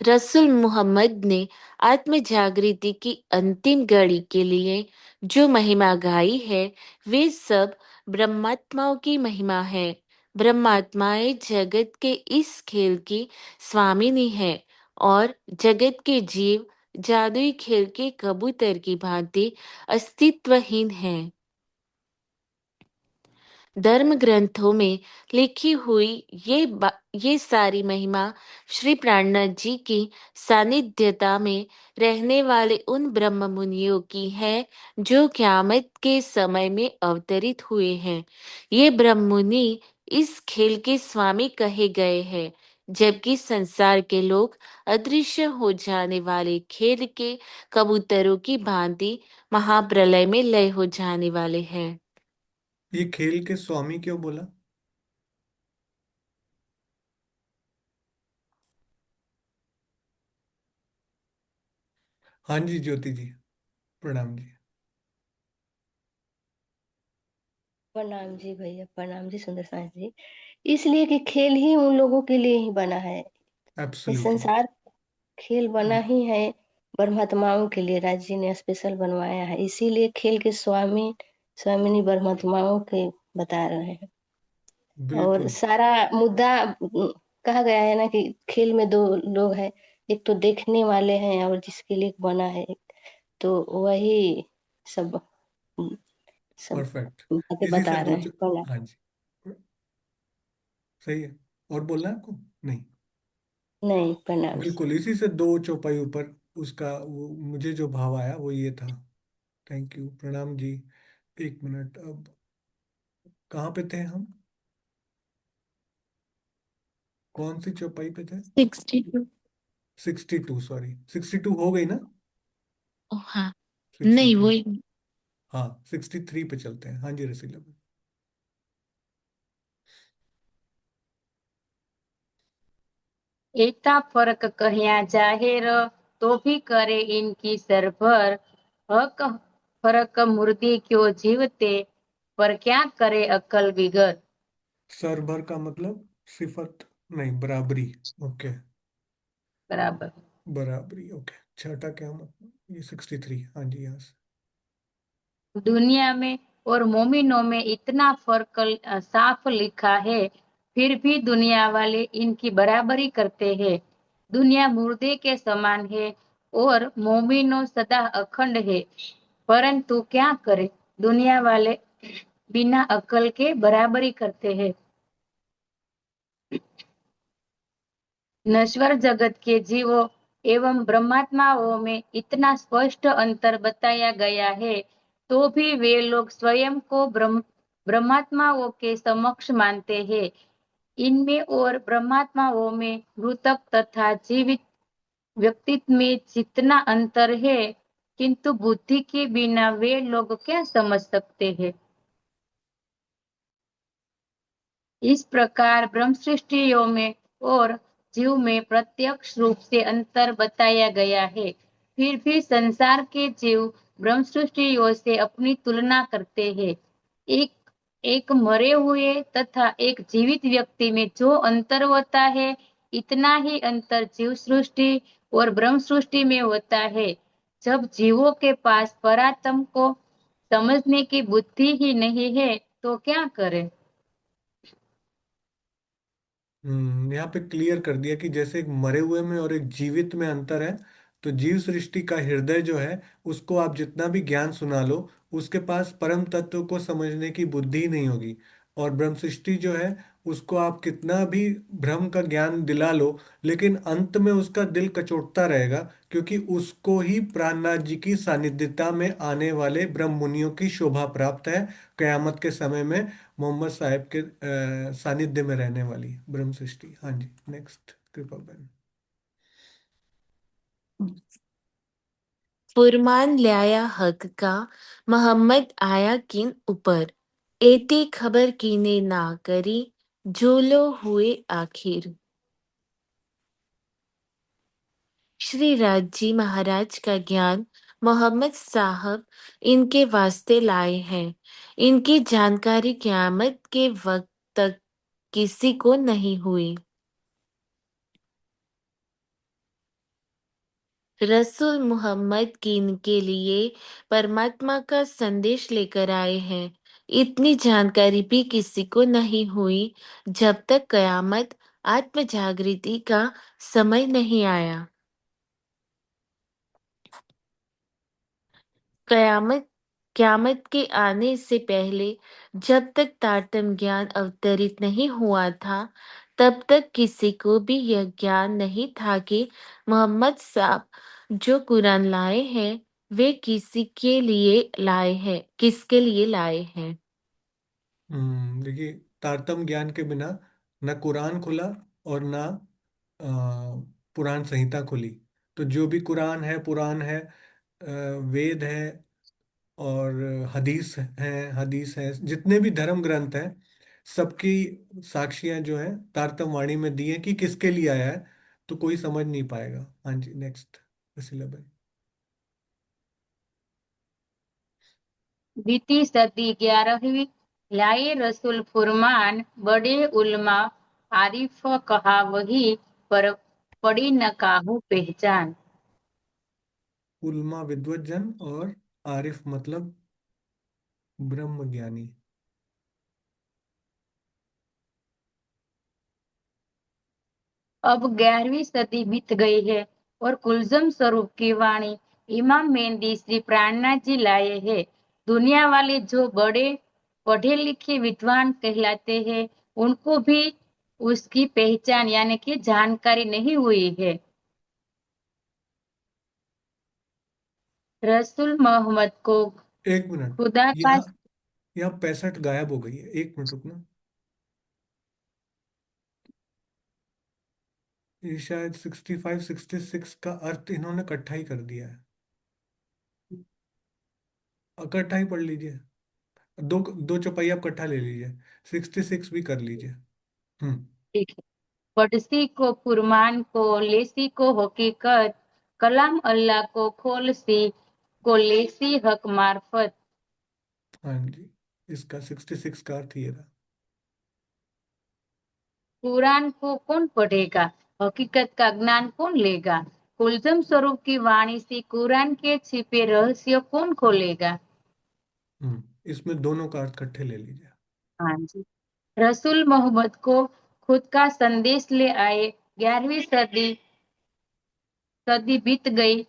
रसूल मोहम्मद ने आत्म जागृति की अंतिम घड़ी के लिए जो महिमा गाई है, वे सब ब्रह्मात्माओं की महिमा है। ब्रह्मात्माएं जगत के इस खेल की स्वामिनी है और जगत के जीव जादुई खेल के कबूतर की भांति अस्तित्वहीन है। धर्म ग्रंथों में लिखी हुई ये सारी महिमा श्री प्राणनाथ जी की सानिध्यता में रहने वाले उन ब्रह्म मुनियों की है जो क़यामत के समय में अवतरित हुए हैं। ये ब्रह्म मुनि इस खेल के स्वामी कहे गए हैं, जबकि संसार के लोग अदृश्य हो जाने वाले खेल के कबूतरों की भांति महाप्रलय में लय हो जाने वाले हैं। ये खेल के स्वामी क्यों बोला? हाँ जी ज्योति जी, प्रणाम जी। प्रणाम जी भैया, प्रणाम जी सुंदर सास जी। इसलिए कि खेल ही उन लोगों के लिए ही बना है। ये एब्सोल्युटली। संसार खेल बना ही है ब्रह्मात्माओं के लिए। राज जी ने स्पेशल बनवाया है, इसीलिए खेल के स्वामिनी ब्रह्मात्माओं के बता रहे हैं। और बिल्कुल सारा मुद्दा कहा गया है ना कि खेल में दो लोग हैं, एक तो देखने वाले हैं और जिसके लिए बना है, तो वही सब सब परफेक्ट। बातें इसी से बता रहे हैं। प्रणाम। हाँ जी, सही है। और बोलना है आपको? नहीं, नहीं, प्रणाम जी। बिल्कुल इसी से दो चौपाई ऊपर उसका वो मुझे जो भाव आया वो ये था। थैंक यू, प्रणाम जी। एक मिनट, अब कहाँ पे थे हम? कौन सी चौपाई पे थे? 62। 62, सॉरी 62 हो गई ना? हाँ, नहीं 63। वही। हाँ 63 पे चलते हैं। हाँ जी रसीला भाई। एता फर्क कह्या जाहिर तो भी करे इनकी सरभर हक फर्क मुर्दी क्यों जीवते पर क्या करे अकल बिगर। सर भर का मतलब सिफत नहीं, बराबरी। ओके, बराबर। बराबरी। ओके, छठा क्या मतलब? ये 63। हाँ जी, यहाँ से। दुनिया में और मोमिनों में इतना फर्क साफ लिखा है, फिर भी दुनिया वाले इनकी बराबरी करते हैं। दुनिया मुर्दे के समान है और मोमिनो सदा अखंड है, परंतु क्या करे दुनिया वाले बिना अकल के बराबरी करते हैं। नश्वर जगत के जीवों एवं ब्रह्मात्माओं में इतना स्पष्ट अंतर बताया गया है, तो भी वे लोग स्वयं को ब्रह्मात्माओं के समक्ष मानते हैं। इनमें और ब्रह्मात्माओं में मृतक तथा जीवित व्यक्तित्व में जितना अंतर है, किंतु बुद्धि के बिना वे लोग क्या समझ सकते हैं। इस प्रकार ब्रह्म सृष्टियों में और जीव में प्रत्यक्ष रूप से अंतर बताया गया है, फिर भी संसार के जीव ब्रह्म सृष्टियों से अपनी तुलना करते हैं। एक एक मरे हुए तथा एक जीवित व्यक्ति में जो अंतर होता है, इतना ही अंतर जीव सृष्टि और ब्रह्म सृष्टि में होता है। जब जीवों के पास परात्म को समझने की बुद्धि ही नहीं है, तो क्या करें। यहाँ पे क्लियर कर दिया कि जैसे एक मरे हुए में और एक जीवित में अंतर है। तो जीव सृष्टि का हृदय जो है, उसको आप जितना भी ज्ञान सुना लो, उसके पास परम तत्व को समझने की बुद्धि नहीं होगी। और ब्रह्म सृष्टि जो है, उसको आप कितना भी ब्रह्म का ज्ञान दिला लो, लेकिन अंत में उसका दिल कचोटता रहेगा, क्योंकि उसको ही प्राणनाथ जी की सानिध्यता में आने वाले ब्रह्म मुनियों की शोभा प्राप्त है। कयामत के समय में मोहम्मद साहब के सानिध्य में रहने वाली ब्रह्म सृष्टि। हाँ जी, नेक्स्ट कृपा बहन। फुरमान ल्याया हक का मोहम्मद आया किन ऊपर, एती खबर कीने ना करी, जोलो हुए आखिर। श्री राज जी महाराज का ज्ञान मोहम्मद साहब इनके वास्ते लाए हैं। इनकी जानकारी क़यामत के वक्त तक किसी को नहीं हुई। रसूल मोहम्मद की इनके लिए परमात्मा का संदेश लेकर आए हैं। इतनी जानकारी भी किसी को नहीं हुई जब तक कयामत आत्म जागृति का समय नहीं आया। कयामत क्यामत के आने से पहले जब तक तारतम्य ज्ञान अवतरित नहीं हुआ था, तब तक किसी को भी यह ज्ञान नहीं था कि मोहम्मद साहब जो कुरान लाए हैं, वे किसके लिए लाए हैं। देखिए, तारतम्य ज्ञान के बिना न कुरान खुला और न पुराण संहिता खुली। तो जो भी कुरान है, पुराण है, वेद है और हदीस है, जितने भी धर्म ग्रंथ हैं, सबकी साक्षियां जो है तारतम्य वाणी में दी है कि किसके लिए आया है। तो कोई समझ नहीं पाएगा। हाँ जी, नेक्स्ट सिलेबस। बीती सदी 11वीं लाए रसूल फुरमान बड़े उलमा आरिफ कहा वही पर पड़ी न काहू पहचान। उल्मा विद्वत जन और आरिफ मतलब ब्रह्म ज्ञानी। अब 11वीं सदी बीत गई है और कुलजम स्वरूप की वाणी इमाम मेहंदी श्री प्राणनाथ जी लाए हैं। दुनिया वाले जो बड़े पढ़े लिखे विद्वान कहलाते हैं, उनको भी उसकी पहचान यानी कि जानकारी नहीं हुई है। रसूल मोहम्मद को एक मिनट। खुदा का यहाँ यहाँ 65 गायब हो गई है, एक मिनट रुकना। ये शायद 65 66 का अर्थ इन्होंने इकट्ठा ही कर दिया है। इकट्ठा ही पढ़ लीजिए। दो दो चौपाई आप इकट्ठा ले लीजिए। 66 भी कर लीजिए। हम्म। पड़सी को फुरमान को लेसी को हकीकत, कलाम अल्लाह को खोलसी को लेसी हक मार्फत। हाँ जी, इसका 66 का अर्थ ये रहा। कुरान को कौन पढ़ेगा, हकीकत का ज्ञान कौन लेगा, कुलजम स्वरूप की वाणी से कुरान के छिपे रहस्य कौन खोलेगा। इसमें दोनों का अर्थ इकट्ठे ले लीजिए। हाँ जी। रसूल मोहम्मद को खुद का संदेश ले आए। 11वीं सदी बीत गई।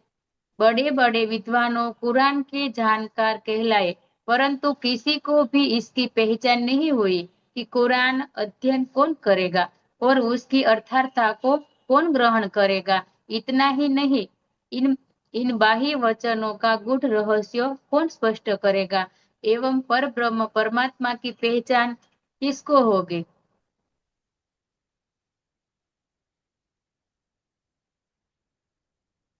बड़े बड़े विद्वानों कुरान के जानकार कहलाए, परंतु किसी को भी इसकी पहचान नहीं हुई कि कुरान अध्ययन कौन करेगा और उसकी अर्थार्थता को कौन ग्रहण करेगा। इतना ही नहीं, इन इन बाह्य वचनों का गूढ़ रहस्य कौन स्पष्ट करेगा एवं पर ब्रह्म परमात्मा की पहचान किसको होगी।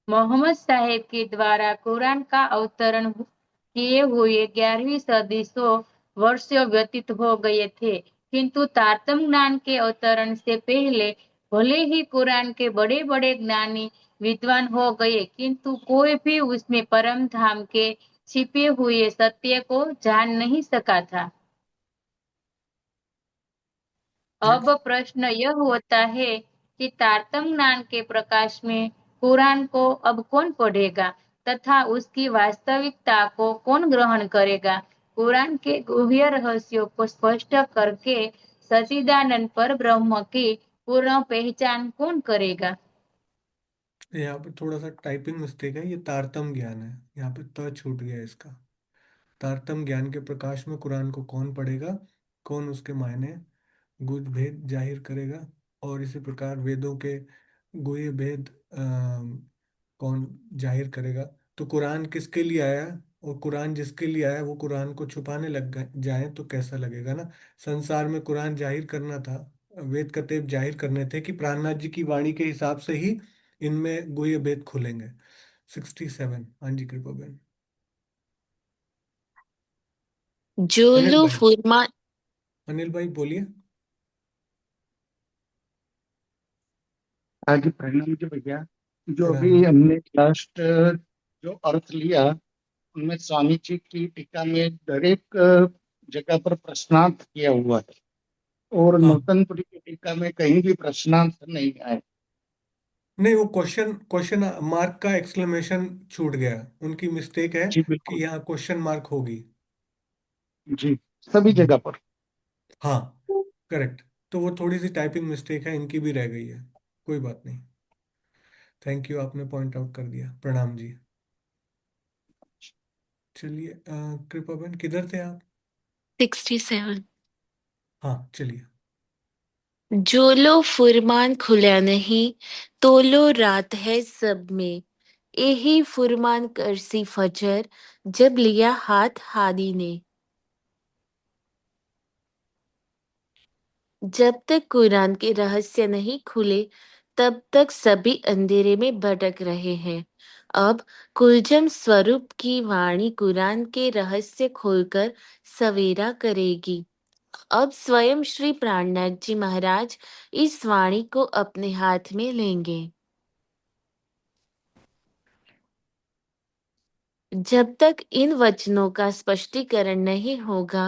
मोहम्मद साहेब के द्वारा कुरान का अवतरण किए हुए 11वीं सदी 100 वर्ष व्यतीत हो गए थे, किंतु तारतम्य ज्ञान के अवतरण से पहले भले ही कुरान के बड़े बड़े ज्ञानी विद्वान हो गए, किंतु कोई भी उसमें परम धाम के छिपे हुए सत्य को जान नहीं सका था। अब नेक्स्ट। प्रश्न यह होता है कि तारतम्य ज्ञान के प्रकाश में कुरान को अब कौन पढ़ेगा तथा उसकी वास्तविकता को कौन ग्रहण करेगा। कुरान के गुह्य रहस्यों को स्पष्ट करके सच्चिदानंद पर ब्रह्म की पूर्ण पहचान कौन करेगा। यहाँ पे थोड़ा सा टाइपिंग मिस्टेक है, ये तारतम्य ज्ञान है, यहाँ पे त छूट गया इसका। तारतम्य ज्ञान के प्रकाश में कुरान को कौन पढ़ेगा, कौन उसके मायने गुज भेद जाहिर करेगा, और इसी प्रकार वेदों के गुह्य भेद कौन जाहिर करेगा। तो कुरान किसके लिए आया, और कुरान जिसके लिए आया वो कुरान को छुपाने जाए तो कैसा लगेगा ना। संसार में कुरान जाहिर करना था, वेद कतेब जाहिर करने थे कि प्राणनाथ जी की वाणी के हिसाब से ही इनमें गुह्य भेद खुलेंगे। 67। हाँ जी, कृपा बहन। अनिल जोलू भाई, फुरमा अनिल भाई बोलिए। हाँ जी, प्रणाम जी भैया। जो प्रणाम अभी जी। हमने लास्ट जो अर्थ लिया, उनमें स्वामी जी की टीका में दरेक जगह पर प्रश्नार्थ किया हुआ है, और हाँ, नूतनपुरी की टीका में कहीं भी प्रश्नार्थ नहीं आए। नहीं, वो क्वेश्चन क्वेश्चन मार्क का एक्सक्लेमेशन छूट गया, उनकी मिस्टेक है जी कि बिल्कुल। यहाँ क्वेश्चन मार्क होगी। जी सभी जगह पर। हाँ, करेक्ट। तो वो थोड़ी सी टाइपिंग मिस्टेक है, इनकी भी रह गई है। कोई बात नहीं। थैंक यू, आपने पॉइंट आउट कर दिया। प्रणाम जी। चलिए, कृपा बहन किधर थे आप? 67। हाँ, चलिए। जो लो फुरमान खुला नहीं, तो लो रात है सब में। यही फुरमान करसी फजर, जब लिया हाथ हादी ने। जब तक कुरान के रहस्य नहीं खुले, तब तक सभी अंधेरे में भटक रहे हैं। अब कुलजम स्वरूप की वाणी कुरान के रहस्य खोलकर सवेरा करेगी। अब स्वयं श्री प्राणनाथ जी महाराज इस वाणी को अपने हाथ में लेंगे। जब तक इन वचनों का स्पष्टीकरण नहीं होगा,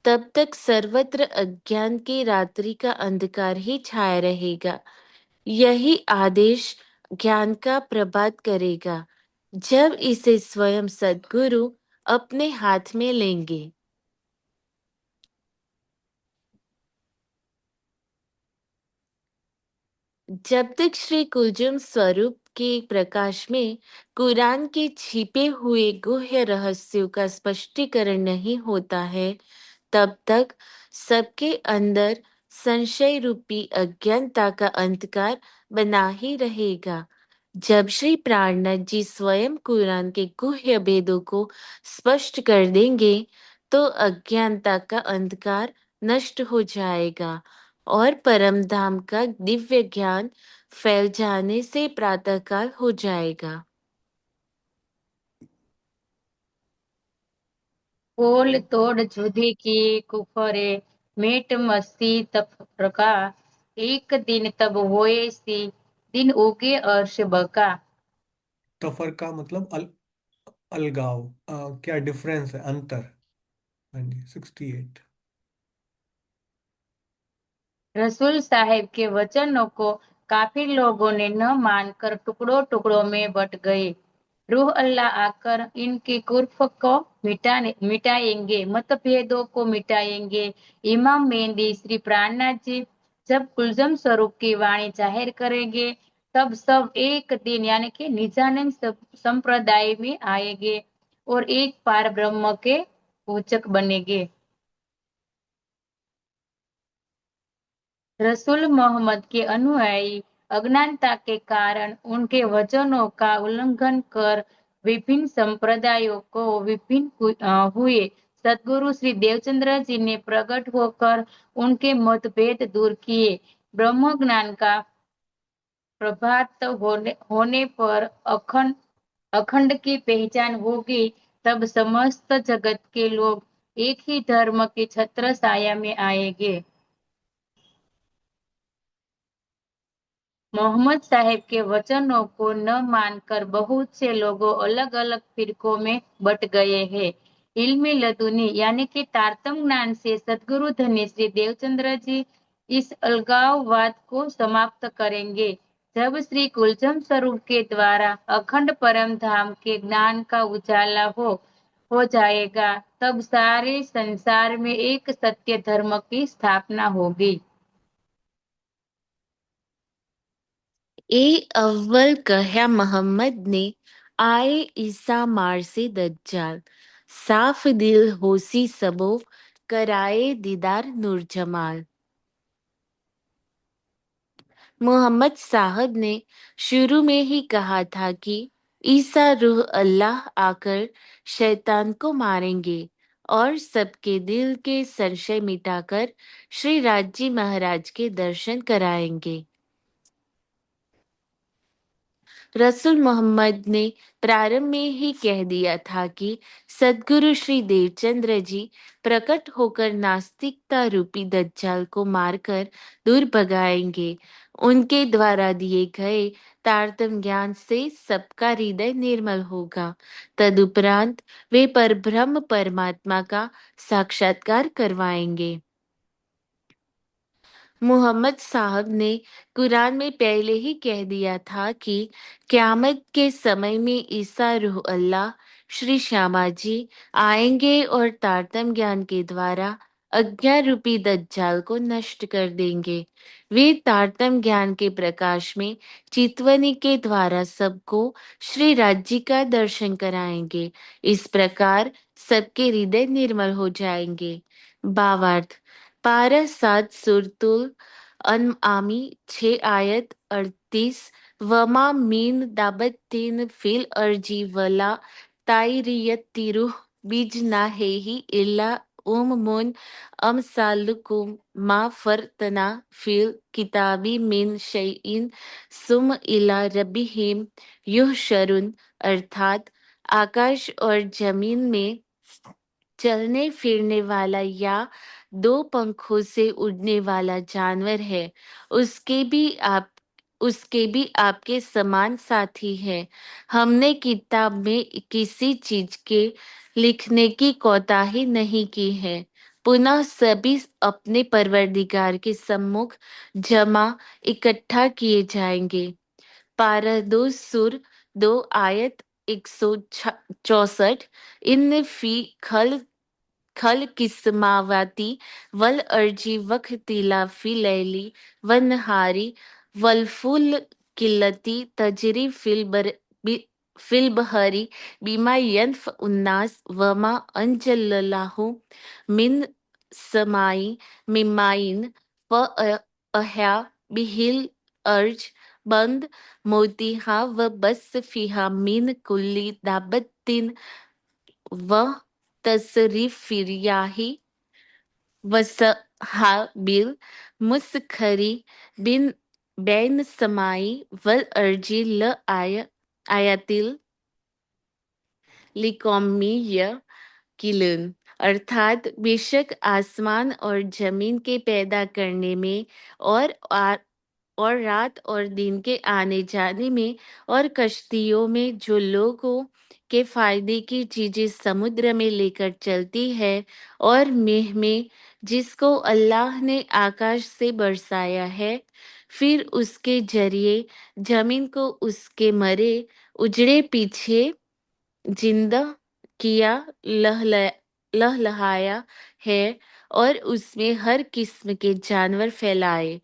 तब तक सर्वत्र अज्ञान की रात्रि का अंधकार ही छाया रहेगा। यही आदेश ज्ञान का प्रभात करेगा, जब इसे स्वयं सद्गुरु अपने हाथ में लेंगे। जब तक श्री कुलजुम स्वरूप के प्रकाश में कुरान के छिपे हुए गुह्य रहस्यों का स्पष्टीकरण नहीं होता है, तब तक सबके अंदर संशय रूपी अज्ञानता का अंधकार बना ही रहेगा। जब श्री प्राणनाथ जी स्वयं कुरान के गुह्य भेदों को स्पष्ट कर देंगे, तो अज्ञानता का अंधकार नष्ट हो जाएगा और परम धाम का दिव्य ज्ञान फैल जाने से प्रातःकाल हो जाएगा। पोल तोड़ जुदी की कुफरे, मेट मस्ती तफरका। एक दिन तब होए सी, दिन उगे अर्श बका। तफरका मतलब अलगाव। क्या डिफरेंस है, अंतर? हाँ जी, 68। रसूल साहब के वचनों को काफिर लोगों ने न मानकर टुकड़ों टुकड़ों में बट गए। रूह अल्लाह आकर इनकी कुर्फ को मिटाएंगे, मतभेदों को मिटाएंगे। इमाम मेहंदी श्री प्राणनाथ जी जब कुलजम स्वरूप की वाणी जाहिर करेंगे, तब सब एक दिन यानी कि निजानंद संप्रदाय में आएंगे और एक पार ब्रह्म के पूजक बनेंगे। रसूल मोहम्मद के अनुयायी अज्ञानता के कारण उनके वचनों का उल्लंघन कर विभिन्न संप्रदायों को हुए। सद्गुरु श्री देवचंद्र जी ने प्रकट होकर उनके मतभेद दूर किए। ब्रह्म ज्ञान का प्रभात होने पर अखंड अखंड की पहचान होगी। तब समस्त जगत के लोग एक ही धर्म के छत्र छाया में आएंगे। मोहम्मद साहब के वचनों को न मानकर बहुत से लोगों अलग अलग फिरकों में बट गए हैं। इल्म लदुनी यानी कि तारतम ज्ञान से सदगुरु धन्य श्री देवचंद्र जी इस अलगाववाद को समाप्त करेंगे। जब श्री कुलचम स्वरूप के द्वारा अखंड परम धाम के ज्ञान का उजाला हो जाएगा, तब सारे संसार में एक सत्य धर्म की स्थापना होगी। ए अव्वल कह्या मोहम्मद ने, आए ईसा मार से दज्जाल। साफ दिल होसी सबो, कराए दीदार नूर जमाल। मोहम्मद साहब ने शुरू में ही कहा था कि ईसा रूह अल्लाह आकर शैतान को मारेंगे और सबके दिल के संशय मिटाकर श्री राजी महाराज के दर्शन कराएंगे। रसूल मोहम्मद ने प्रारंभ में ही कह दिया था कि सद्गुरु श्री देवचंद्र जी प्रकट होकर नास्तिकता रूपी दज्जाल को मारकर दूर भगाएंगे। उनके द्वारा दिए गए तारतम ज्ञान से सबका हृदय निर्मल होगा। तदुपरांत वे परब्रह्म परमात्मा का साक्षात्कार करवाएंगे। मोहम्मद साहब ने कुरान में पहले ही कह दिया था कि क़यामत के समय में ईसा रूह अल्लाह श्री श्यामा जी आएंगे और तारतम ज्ञान के द्वारा अज्ञान रूपी दज्जाल को नष्ट कर देंगे। वे तारतम ज्ञान के प्रकाश में चितवनी के द्वारा सबको श्री राज्य का दर्शन कराएंगे। इस प्रकार सबके हृदय निर्मल हो जाएंगे। भावार्थ पारह 7 सुरतुल अन आमी 6 आयत 38 वमा मीन दाबत 3 फिल अर्जी वला ताइरियत तिरु बीज ना है ही इल्ला मुन अमसालुकुम मा फरतना फिल किताबी मिन शैइन सुम इला रबिहिम युहशरुन अर्थात आकाश और जमीन में चलने फिरने वाला या 2 पंखों से उड़ने वाला जानवर है, उसके भी आपके समान साथी है। हमने किताब में किसी चीज के लिखने की कोताही नहीं की है। पुनः सभी अपने परवरदिगार के सम्मुख जमा इकट्ठा किए जाएंगे। पारा 2 सुर 2 आयत 164 इन फी खल खल किस्मावाती वल अर्जी वक्तिला फी लैली वनहारी वलफुल किल्लती तजरी फिल बहरी बिमा यनफ उन्नास वमा अंजल्लाहु मिन समाई मिमाइन फ अह्या बिहिल अर्ज बंद मोतिहा व बस फिहा मिन कुल्ली दाबत्तिन व तसरीफियाही वसहाबिल मुसखरी बिन बैन समाई वल अर्जी ल आयातिल लिकौमिया किलन अर्थात बेशक आसमान और जमीन के पैदा करने में और और रात और दिन के आने जाने में और कश्तियों में जो लोगों के फायदे की चीजें समुद्र में लेकर चलती है और मेह में जिसको अल्लाह ने आकाश से बरसाया है, फिर उसके जरिए जमीन को उसके मरे उजड़े पीछे जिंदा किया लहलहाया है और उसमें हर किस्म के जानवर फैलाए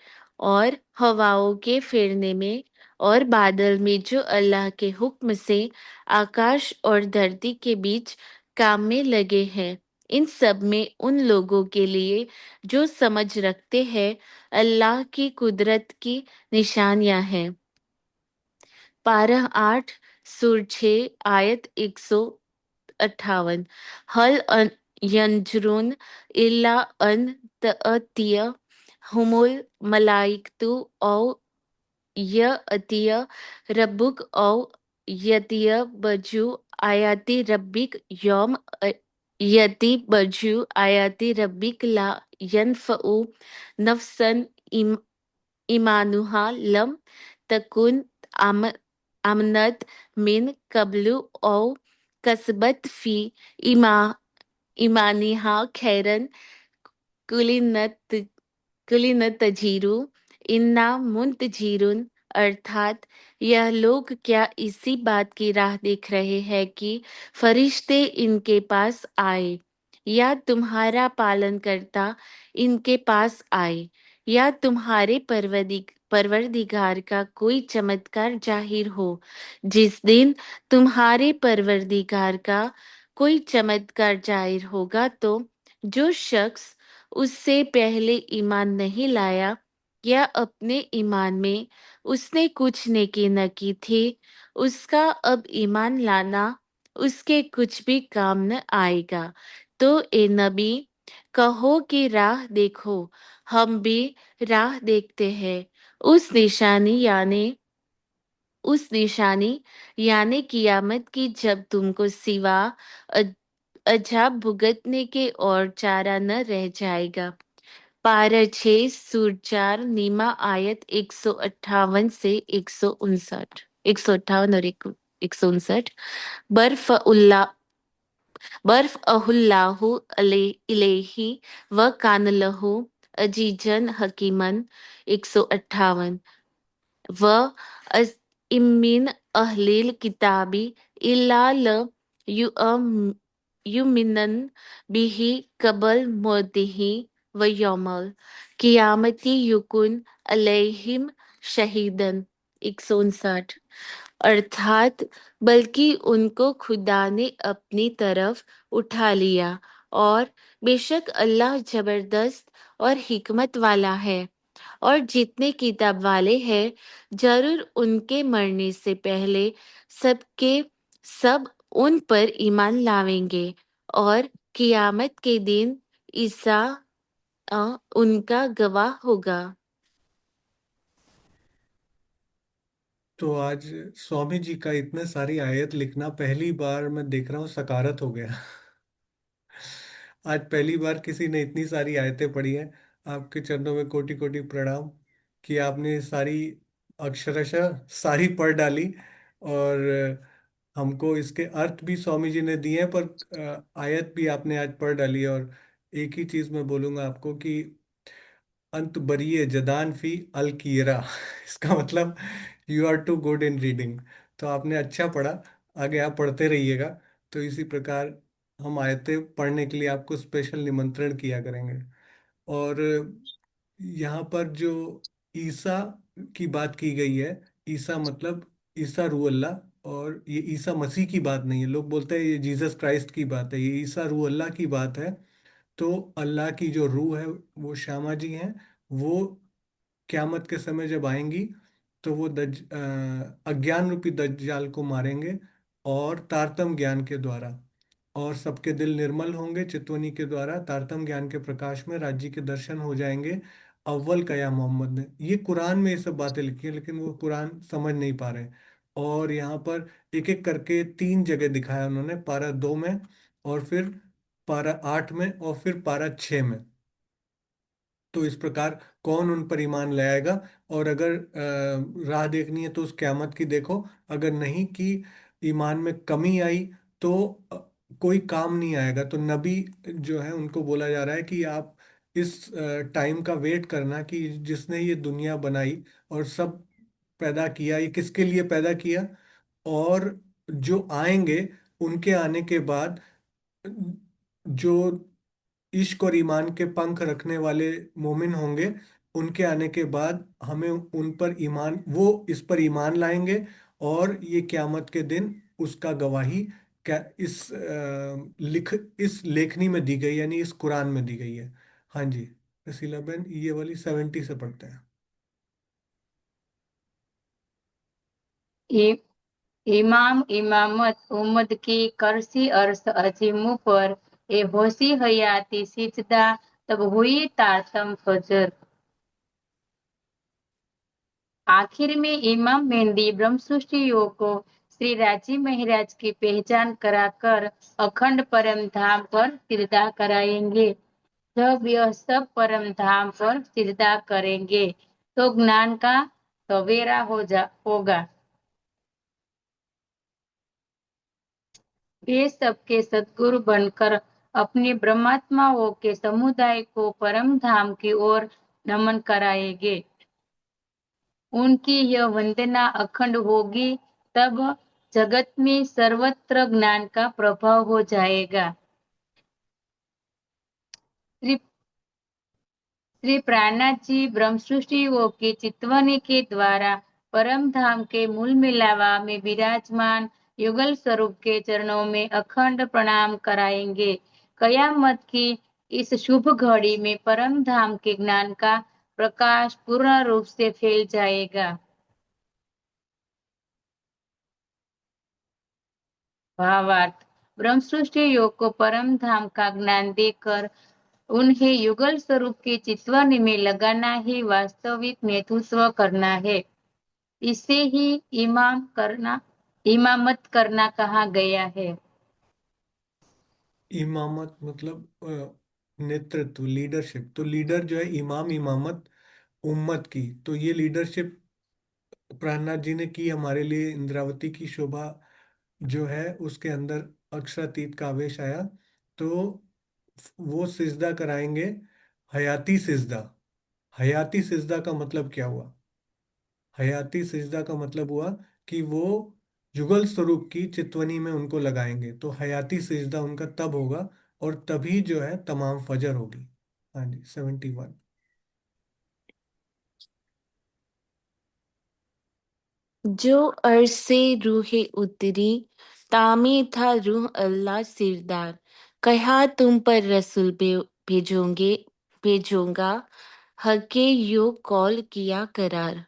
और हवाओं के फेरने में और बादल में जो अल्लाह के हुक्म से आकाश और धरती के बीच काम में लगे हैं। इन सब में उन लोगों के लिए जो समझ रखते हैं अल्लाह की कुदरत की निशानियां हैं। पारह 8 सुर 6 आयत 158 हल यंजरून इल्ला अन तअतिय हुमुल मलाइकतु औ यअतिय रब्बुक औ यतिय बजु आयाति रब्बिक यौम यति बजु आयाति रब्बिक ला यनफउ नफ्सन ईमानुहा लम तकुन आमनत मिन कब्लु औ कसबत फी ईमानिहा खैरन कुलिनतजीरु इन्ना मुंतजीरुन अर्थात यह लोग क्या इसी बात की राह देख रहे हैं कि फरिश्ते इनके पास आए या तुम्हारा पालनकर्ता इनके पास आए या तुम्हारे परवरदिगार का कोई चमत्कार जाहिर हो। जिस दिन तुम्हारे परवरदिगार का कोई चमत्कार जाहिर होगा तो जो शख्स उससे पहले ईमान नहीं लाया या अपने ईमान में उसने कुछ नेकी न की थी, उसका अब ईमान लाना उसके कुछ भी काम न आएगा। तो ए नबी कहो कि राह देखो, हम भी राह देखते हैं। उस निशानी यानी कियामत की जब तुमको सिवा अजाब भुगतने के और चारा न रह जाएगा। पारा 6 सूर 4 नीमा आयत 158 से 159 158 और 159 बर्फ उल्ला बर्फ अहुल्लाहु इलेही व कानलहु अजीजन हकीमन 158 व इमिन अहलिल किताबी इल्ला युमिनन बिही कबल मोतिही व यौमल कियामती युकुन अलैहिम शहीदन 159। अर्थात बल्कि उनको खुदा ने अपनी तरफ उठा लिया, और बेशक अल्लाह जबरदस्त और हिकमत वाला है। और जितने किताब वाले हैं, जरूर उनके मरने से पहले सबके सब उन पर ईमान लावेंगे, और कियामत के दिन ईसा उनका गवाह होगा। तो आज स्वामी जी का इतने सारी आयत लिखना पहली बार मैं देख रहा हूँ सकारत हो गया। आज पहली बार किसी ने इतनी सारी आयतें पढ़ी हैं। आपके चरणों में कोटि कोटि प्रणाम कि आपने सारी अक्षरशः सारी पढ़ डाली। और हमको इसके अर्थ भी स्वामी जी ने दिए हैं, पर आयत भी आपने आज पढ़ डाली है। और एक ही चीज मैं बोलूंगा आपको कि अंत बरिए जदान फी अल कीरा। इसका मतलब you are too good in reading. तो आपने अच्छा पढ़ा, आगे आप पढ़ते रहिएगा। तो इसी प्रकार हम आयतें पढ़ने के लिए आपको स्पेशल निमंत्रण किया करेंगे। और यहाँ पर जो ईसा की बात की गई है, ईसा मतलब ईसा रूह अल्लाह। और ये ईसा मसीह की बात नहीं है। लोग बोलते हैं ये जीसस क्राइस्ट की बात है, ये ईसा रूह अल्लाह की बात है। तो अल्लाह की जो रूह है वो श्यामा जी हैं। वो क्यामत के समय जब आएंगी तो वो अज्ञान रूपी दज्जाल को मारेंगे, और तारतम ज्ञान के द्वारा। और सबके दिल निर्मल होंगे चितवनी के द्वारा, तारतम ज्ञान के प्रकाश में राज्य के दर्शन हो जाएंगे। अव्वल कया मोहम्मद ने ये कुरान में ये सब बातें लिखी है, लेकिन वो कुरान समझ नहीं पा रहे। और यहाँ पर एक एक करके 3 जगह दिखाया उन्होंने, पारा 2 में, और फिर पारा 8 में, और फिर पारा 6 में। तो इस प्रकार कौन उन पर ईमान लाएगा। और अगर राह देखनी है तो उस क़यामत की देखो। अगर नहीं कि ईमान में कमी आई तो कोई काम नहीं आएगा। तो नबी जो है उनको बोला जा रहा है कि आप इस टाइम का वेट करना कि जिसने ये दुनिया बनाई और सब पैदा किया, ये किसके लिए पैदा किया। और जो आएंगे उनके आने के बाद जो इश्क और ईमान के पंख रखने वाले मोमिन होंगे, उनके आने के बाद हमें उन पर ईमान, वो इस पर ईमान लाएंगे। और ये क्यामत के दिन उसका गवाही क्या इस लेखनी में दी गई, यानी इस कुरान में दी गई है। हाँ जी, रसीला बहन ये वाली 70 से पढ़ते हैं। इ- इमाम इमामत उम्मद की करसी अर्श अजीमों पर ए होशी हयाती सिजदा तब हुई तारतम फजर। आखिर में इमाम मेहंदी ब्रह्म सृष्टियों को श्री राजी महाराज की पहचान कराकर अखंड परम धाम पर सिरदा कराएंगे। जब यह सब परम धाम पर सिजदा करेंगे तो ज्ञान का सवेरा होगा। वे सबके सद्गुरु बनकर अपने ब्रह्मात्माओं के समुदाय को परम धाम की ओर नमन कराएंगे। उनकी यह वंदना अखंड होगी, तब जगत में सर्वत्र ज्ञान का प्रभाव हो जाएगा। श्री श्री प्राणनाथ जी ब्रह्म सृष्टियों की चितवनी के द्वारा परम धाम के मूल मिलावा में विराजमान युगल स्वरूप के चरणों में अखंड प्रणाम कराएंगे। कयामत की इस शुभ घड़ी में परम धाम के ज्ञान का प्रकाश पूर्ण रूप से फैल जाएगा। भावार्थ, ब्रह्म सृष्टि योग को परम धाम का ज्ञान देकर उन्हें युगल स्वरूप की चितवनी में लगाना ही वास्तविक नेतृत्व करना है। इसे ही इमामत करना कहा गया है। इमामत मतलब नेतृत्व, लीडरशिप। तो लीडर जो है इमाम, इमामत उम्मत की। तो ये लीडरशिप प्राणनाथ जी ने की हमारे लिए। इंद्रावती की शोभा जो है उसके अंदर अक्षरातीत का आवेश आया। तो वो सिजदा कराएंगे, हयाती सिजदा। हयाती सिजदा का मतलब क्या हुआ? हयाती सिजदा का मतलब हुआ कि वो युगल स्वरूप की चितवनी में उनको लगाएंगे, तो हयाती सिजदा उनका तब होगा, और तभी जो है तमाम फजर होगी। हाँ जी, 71। जो अर्श से रूहे उतरी, तामे था रूह अल्लाह सिरदार। कहा तुम पर रसूल भेजोंगे, भेजूंगा, हके यो कॉल किया करार।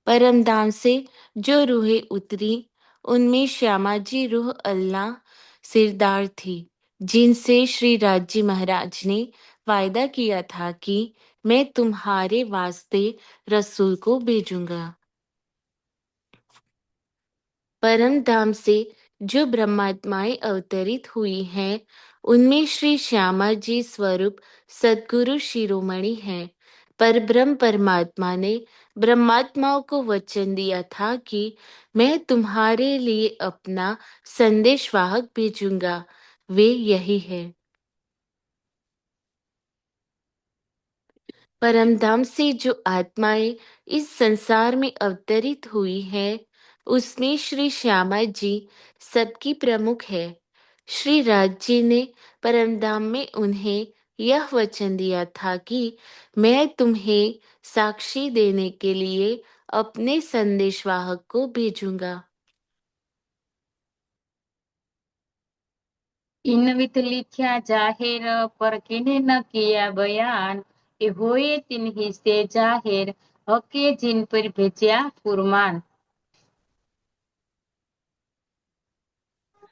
परमधाम से जो रूहें उतरी, उनमें श्यामा जी रूह अल्लाह सिरदार थी, जिनसे श्री राजी महाराज ने वायदा किया था कि मैं तुम्हारे वास्ते रसूल को भेजूंगा। परम धाम से जो ब्रह्मात्माएं अवतरित हुई हैं, उनमें श्री श्यामा जी स्वरूप सद्गुरु शिरोमणि हैं। पर ब्रह्म परमात्मा ने ब्रह्मात्माओं को वचन दिया था कि मैं तुम्हारे लिए अपना संदेशवाहक भेजूंगा। वे यही है। परमधाम से जो आत्माएं इस संसार में अवतरित हुई हैं, उसमें श्री श्यामा जी सबकी प्रमुख है। श्री राज जी ने परमधाम में उन्हें यह वचन दिया था कि मैं तुम्हें साक्षी देने के लिए अपने संदेशवाहक को भेजूंगा। इन वित लिख्या जाहिर, पर किन्हें न किया बयान। ये होए तिन्हीं से जाहिर, हके जिन पर भेजा फुरमान।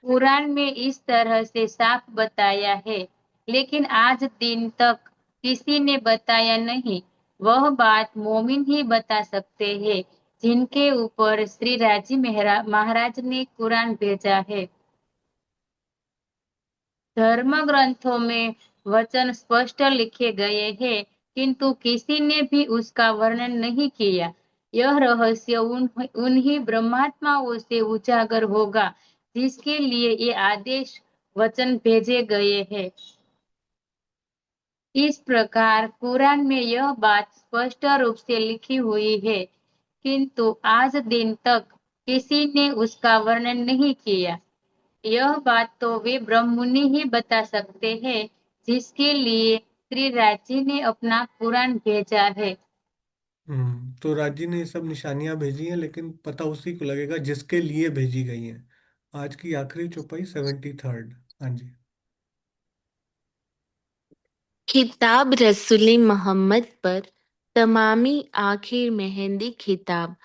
कुरान में इस तरह से साफ बताया है, लेकिन आज दिन तक किसी ने बताया नहीं। वह बात मोमिन ही बता सकते हैं, जिनके ऊपर श्री राजी महाराज ने कुरान भेजा है। धर्म ग्रंथों में वचन स्पष्ट लिखे गए हैं, किंतु किसी ने भी उसका वर्णन नहीं किया। यह रहस्य उन्हीं ब्रह्मात्माओं से उजागर होगा, जिसके लिए ये आदेश वचन भेजे गए हैं। इस प्रकार कुरान में यह बात स्पष्ट रूप से लिखी हुई है, किंतु आज दिन तक किसी ने उसका वर्णन नहीं किया। यह बात तो वे ब्रह्ममुनि ही बता सकते हैं, जिसके लिए श्री राजी ने अपना कुरान भेजा है। तो राजी ने ये सब निशानियां भेजी हैं, लेकिन पता उसी को लगेगा जिसके लिए भेजी गई हैं। आज की आखिरी चौपाई 73rd। हाँ जी। खिताब रसूल मोहम्मद पर तमामी आखिर मेहंदी खिताब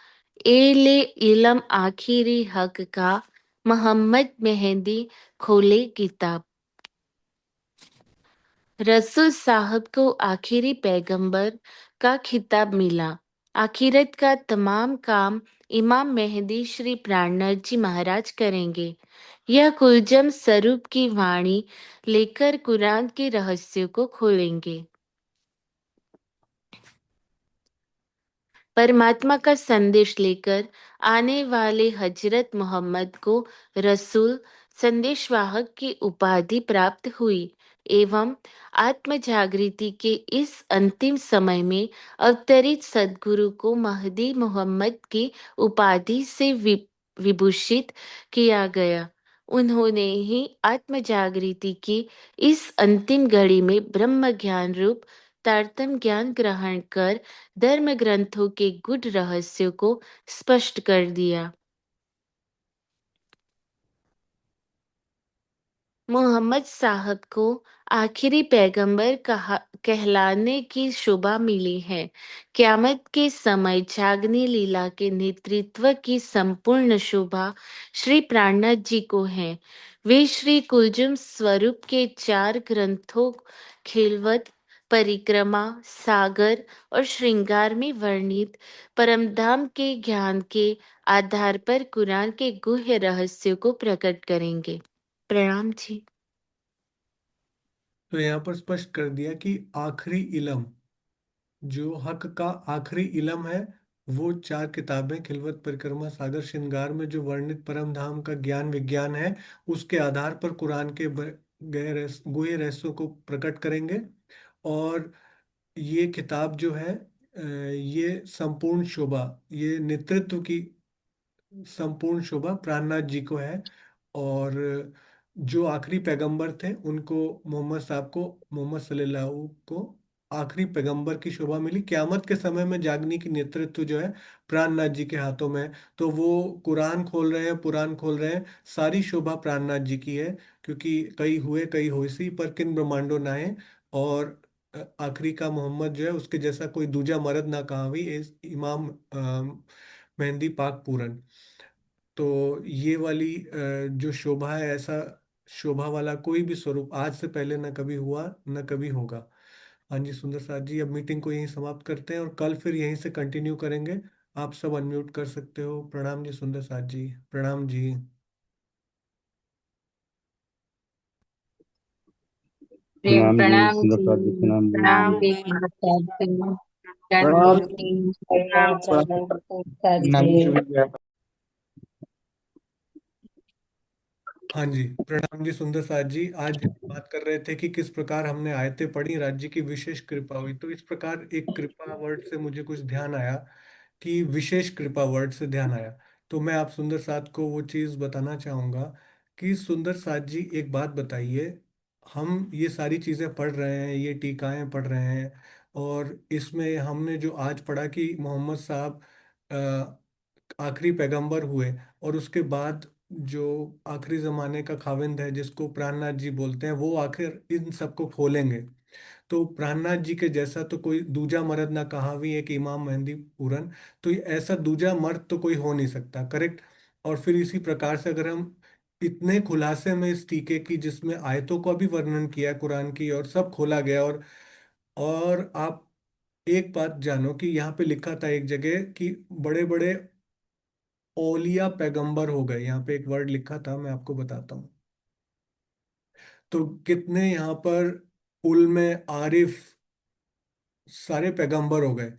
एले इलम आखिरी हक का मोहम्मद मेहंदी खोले किताब। रसूल साहब को आखिरी पैगंबर का खिताब मिला। आखिरत का तमाम काम इमाम मेहदी श्री प्राणनाथ जी महाराज करेंगे। यह कुलजम स्वरूप की वाणी लेकर कुरान के रहस्यों को खोलेंगे। परमात्मा का संदेश लेकर आने वाले हजरत मोहम्मद को रसूल संदेशवाहक की उपाधि प्राप्त हुई एवं आत्म जागृति के इस अंतिम समय में अवतरित सद्गुरु को महदी मोहम्मद की उपाधि से विभूषित किया गया। उन्होंने ही आत्म जागृति की इस अंतिम घड़ी में ब्रह्म ज्ञान रूप तारतम ज्ञान ग्रहण कर धर्म ग्रंथों के गूढ़ रहस्यों को स्पष्ट कर दिया। मोहम्मद साहब को आखिरी पैगंबर कहलाने की शोभा मिली है। क़यामत के समय जागनी लीला के नेतृत्व की संपूर्ण शोभा श्री प्राणनाथ जी को है। वे श्री कुलजुम स्वरूप के 4 ग्रंथों खिलवत, परिक्रमा, सागर और श्रृंगार में वर्णित परमधाम के ज्ञान के आधार पर कुरान के गुह्य रहस्यों को प्रकट करेंगे। प्रणाम जी। तो यहाँ पर स्पष्ट कर दिया कि आखिरी इलम, जो हक का आखिरी इलम है, वो 4 किताबें खिलवत, परिक्रमा, सागर, श्रृंगार में जो वर्णित परम धाम का ज्ञान विज्ञान है, उसके आधार पर कुरान के गुह्य रहस्यों को प्रकट करेंगे। और ये किताब जो है, ये संपूर्ण शोभा, ये नेतृत्व की संपूर्ण शोभा प्राणनाथ जी को है। और जो आखिरी पैगंबर थे उनको, मोहम्मद साहब को, मोहम्मद सल्लल्लाहु को आखिरी पैगंबर की शोभा मिली। क्यामत के समय में जागने की नेतृत्व जो है प्राणनाथ जी के हाथों में है। तो वो कुरान खोल रहे हैं, पुराण खोल रहे हैं, सारी शोभा प्राणनाथ जी की है। क्योंकि कई हुए कई होइसी, पर किन ब्रह्मांडों नाए। और आखिरी का मोहम्मद जो है, उसके जैसा कोई दूजा मर्द ना कहा भी, इमाम मेहंदी पाक पूरन। तो ये वाली जो शोभा है, ऐसा शोभा वाला कोई भी स्वरूप आज से पहले न कभी हुआ न कभी होगा। हाँ जी सुंदर साथ जी, अब मीटिंग को यहीं समाप्त करते हैं और कल फिर यहीं से कंटिन्यू करेंगे। आप सब अनम्यूट कर सकते हो। प्रणाम जी सुंदर साथ जी, प्रणाम जी। प्रेम प्रणाम जी प्रणाम सुंदर जी। साथ जी, प्रणाम जी। प्रणाम जी नमस्कार जी। ज्ञान प्रणाम। गुरु जी प्रणाम प्रणाम जी। जी विद्या। हाँ जी प्रणाम जी सुंदर साथ जी। आज बात कर रहे थे कि किस प्रकार हमने आयतें पढ़ी, राज्य की विशेष कृपा हुई। तो इस प्रकार एक कृपा वर्ड से मुझे कुछ ध्यान आया, कि विशेष कृपा वर्ड से ध्यान आया। तो मैं आप सुंदर साथ को वो चीज़ बताना चाहूँगा कि सुंदर साथ जी एक बात बताइए। हम ये सारी चीज़ें पढ़ रहे हैं, ये टीकाएं पढ़ रहे हैं, और इसमें हमने जो आज पढ़ा कि मोहम्मद साहब आखिरी पैगंबर हुए, और उसके बाद जो आखिरी जमाने का खाविंद है जिसको प्राणनाथ जी बोलते हैं, वो आखिर इन सबको खोलेंगे। तो प्राणनाथ जी के जैसा तो कोई दूजा मर्द ना कहावी है कि इमाम मेहंदी पूरन। तो ये ऐसा दूजा मर्द तो कोई हो नहीं सकता, करेक्ट। और फिर इसी प्रकार से अगर हम इतने खुलासे में इस टीके की, जिसमें आयतों का भी वर्णन किया है कुरान की, और सब खोला गया। और आप एक बात जानो कि यहाँ पे लिखा था एक जगह कि बड़े बड़े औलिया पैगंबर हो गए। यहाँ पे एक वर्ड लिखा था, मैं आपको बताता हूँ। तो कितने यहाँ पर उल्मे आरिफ सारे पैगंबर हो गए।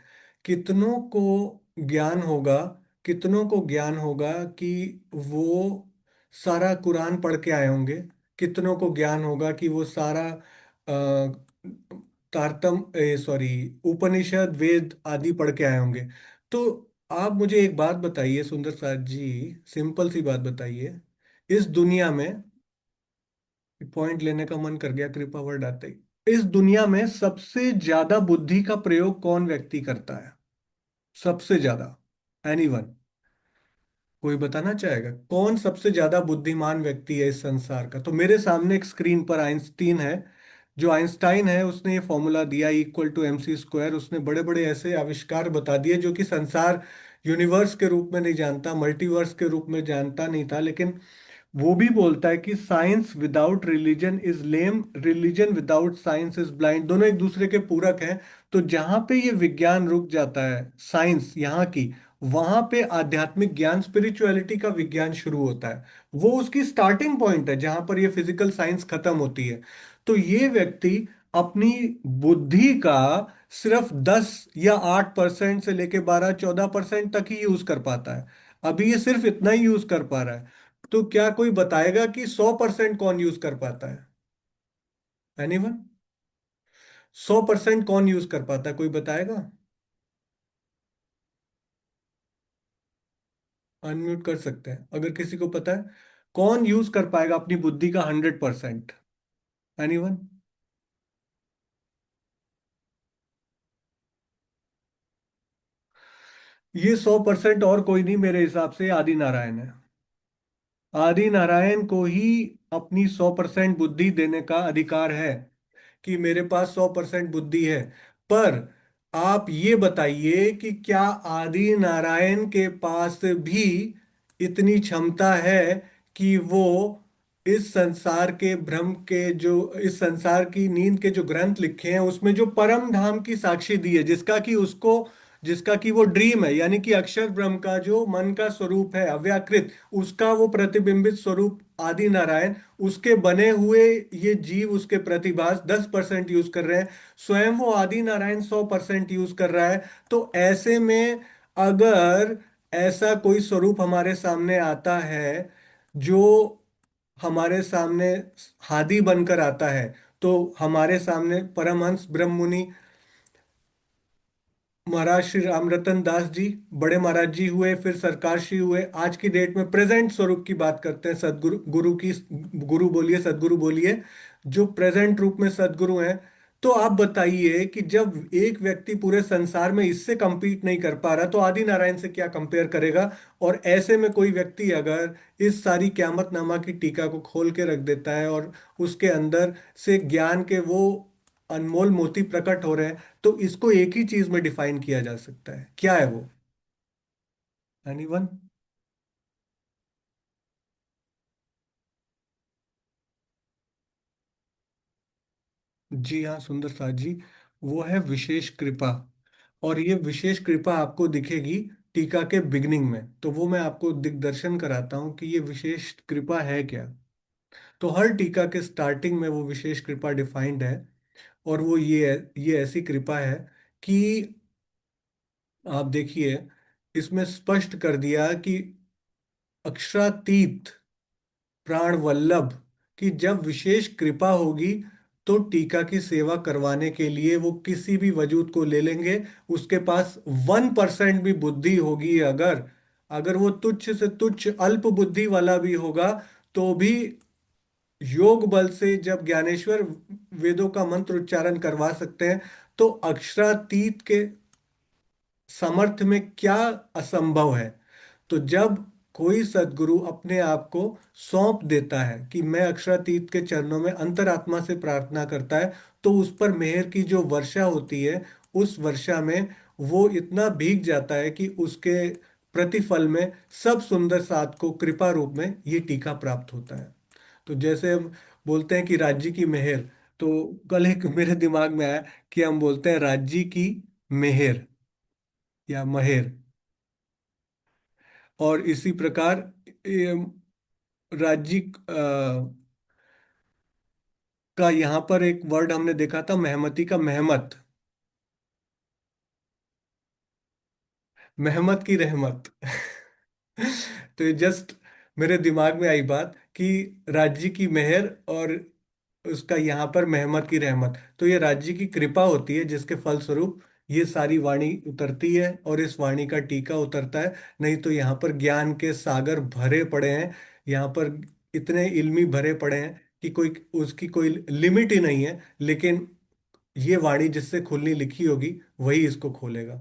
कितनों को ज्ञान होगा, कितनों को ज्ञान होगा कि वो सारा कुरान पढ़ के आए होंगे। कितनों को ज्ञान होगा कि वो सारा तारतम सॉरी उपनिषद वेद आदि पढ़ के आए होंगे। तो आप मुझे एक बात बताइए सुंदर साथ जी, सिंपल सी बात बताइए। इस दुनिया में, पॉइंट लेने का मन कर गया कृपा वर्ड आते ही, इस दुनिया में सबसे ज्यादा बुद्धि का प्रयोग कौन व्यक्ति करता है? सबसे ज्यादा, एनीवन? कोई बताना चाहेगा कौन सबसे ज्यादा बुद्धिमान व्यक्ति है इस संसार का? तो मेरे सामने एक स्क्रीन पर आइंस्टीन है। जो आइंस्टाइन है उसने ये फॉर्मूला दिया, इक्वल टू MC स्क्वायर। उसने बड़े बड़े ऐसे आविष्कार बता दिए जो कि संसार यूनिवर्स के रूप में नहीं जानता, मल्टीवर्स के रूप में जानता नहीं था। लेकिन वो भी बोलता है कि science without religion is lame, religion without science is blind. दोनों एक दूसरे के पूरक हैं। तो जहां पे ये विज्ञान रुक जाता है, साइंस यहाँ की, वहां पे आध्यात्मिक ज्ञान, स्पिरिचुअलिटी का विज्ञान शुरू होता है। वो उसकी स्टार्टिंग पॉइंट है जहां पर ये फिजिकल साइंस खत्म होती है। तो ये व्यक्ति अपनी बुद्धि का सिर्फ 10 या 8% से लेके 12-14% तक ही यूज कर पाता है। अभी ये सिर्फ इतना ही यूज कर पा रहा है। तो क्या कोई बताएगा कि 100% कौन यूज कर पाता है? एनीवन? 100% कौन यूज कर पाता है, कोई बताएगा? अनम्यूट कर सकते हैं अगर किसी को पता है। कौन यूज कर पाएगा अपनी बुद्धि का 100%? एनीवन? ये 100% और कोई नहीं, मेरे हिसाब से आदि नारायण है। आदि नारायण को ही अपनी 100% बुद्धि देने का अधिकार है, कि मेरे पास 100% बुद्धि है। पर आप ये बताइए कि क्या आदि नारायण के पास भी इतनी क्षमता है कि वो इस संसार के भ्रम के, जो इस संसार की नींद के जो ग्रंथ लिखे हैं, उसमें जो परम धाम की साक्षी दी है, जिसका कि उसको, जिसका कि वो ड्रीम है, यानी कि अक्षर ब्रह्म का जो मन का स्वरूप है अव्याकृत, उसका वो प्रतिबिंबित स्वरूप आदि नारायण, उसके बने हुए ये जीव उसके प्रतिभास 10% यूज कर रहे हैं, स्वयं वो आदि नारायण 100% यूज कर रहा है। तो ऐसे में अगर ऐसा कोई स्वरूप हमारे सामने आता है, जो हमारे सामने हादी बनकर आता है, तो हमारे सामने परमहंस ब्रह्म मुनि महाराज श्री रामरतन दास जी, बड़े महाराज जी हुए, फिर सरकार श्री हुए। आज की डेट में प्रेजेंट स्वरूप की बात करते हैं, सदगुरु गुरु की, गुरु बोलिए सदगुरु बोलिए, जो प्रेजेंट रूप में सदगुरु हैं। तो आप बताइए कि जब एक व्यक्ति पूरे संसार में इससे compete नहीं कर पा रहा, तो आदि नारायण से क्या कंपेयर करेगा। और ऐसे में कोई व्यक्ति अगर इस सारी क़यामतनामा की टीका को खोल के रख देता है और उसके अंदर से ज्ञान के वो अनमोल मोती प्रकट हो रहे हैं, तो इसको एक ही चीज में डिफाइन किया जा सकता है। क्या है वो? एनीवन? जी हाँ सुंदर साथ जी, वो है विशेष कृपा। और ये विशेष कृपा आपको दिखेगी टीका के बिगनिंग में। तो वो मैं आपको दिग्दर्शन कराता हूँ कि ये विशेष कृपा है क्या। तो हर टीका के स्टार्टिंग में वो विशेष कृपा डिफाइंड है। और वो ये ऐसी कृपा है कि आप देखिए, इसमें स्पष्ट कर दिया कि अक्षरातीत प्राण वल्लभ की जब विशेष कृपा होगी, तो टीका की सेवा करवाने के लिए वो किसी भी वजूद को ले लेंगे। उसके पास 1% भी बुद्धि होगी, अगर अगर वो तुच्छ से तुच्छ अल्प बुद्धि वाला भी होगा, तो भी योग बल से जब ज्ञानेश्वर वेदों का मंत्र उच्चारण करवा सकते हैं, तो अक्षरातीत के समर्थ में क्या असंभव है। तो जब कोई सदगुरु अपने आप को सौंप देता है कि मैं अक्षरातीत के चरणों में अंतरात्मा से प्रार्थना करता है, तो उस पर मेहर की जो वर्षा होती है, उस वर्षा में वो इतना भीग जाता है कि उसके प्रतिफल में सब सुंदर साथ को कृपा रूप में ये टीका प्राप्त होता है। तो जैसे हम बोलते हैं कि राज्य की मेहर, तो कल एक मेरे दिमाग में आया कि हम बोलते हैं राज्य की मेहर या महेर। और इसी प्रकार ये राज्य का यहाँ पर एक वर्ड हमने देखा था, मेहमती का मेहमत, मेहमत की रहमत। तो ये जस्ट मेरे दिमाग में आई बात कि राज्य की मेहर और उसका यहाँ पर मेहमत की रहमत। तो ये राज्य की कृपा होती है जिसके फलस्वरूप ये सारी वाणी उतरती है और इस वाणी का टीका उतरता है। नहीं तो यहाँ पर ज्ञान के सागर भरे पड़े हैं, यहाँ पर इतने इल्मी भरे पड़े हैं कि कोई उसकी कोई लिमिट ही नहीं है। लेकिन ये वाणी जिससे खुलनी लिखी होगी, वही इसको खोलेगा।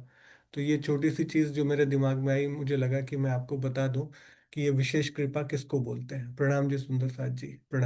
तो ये छोटी सी चीज जो मेरे दिमाग में आई, मुझे लगा कि मैं आपको बता दूं कि ये विशेष कृपा किसको बोलते हैं। प्रणाम जी सुंदर साथ जी, प्रणाम।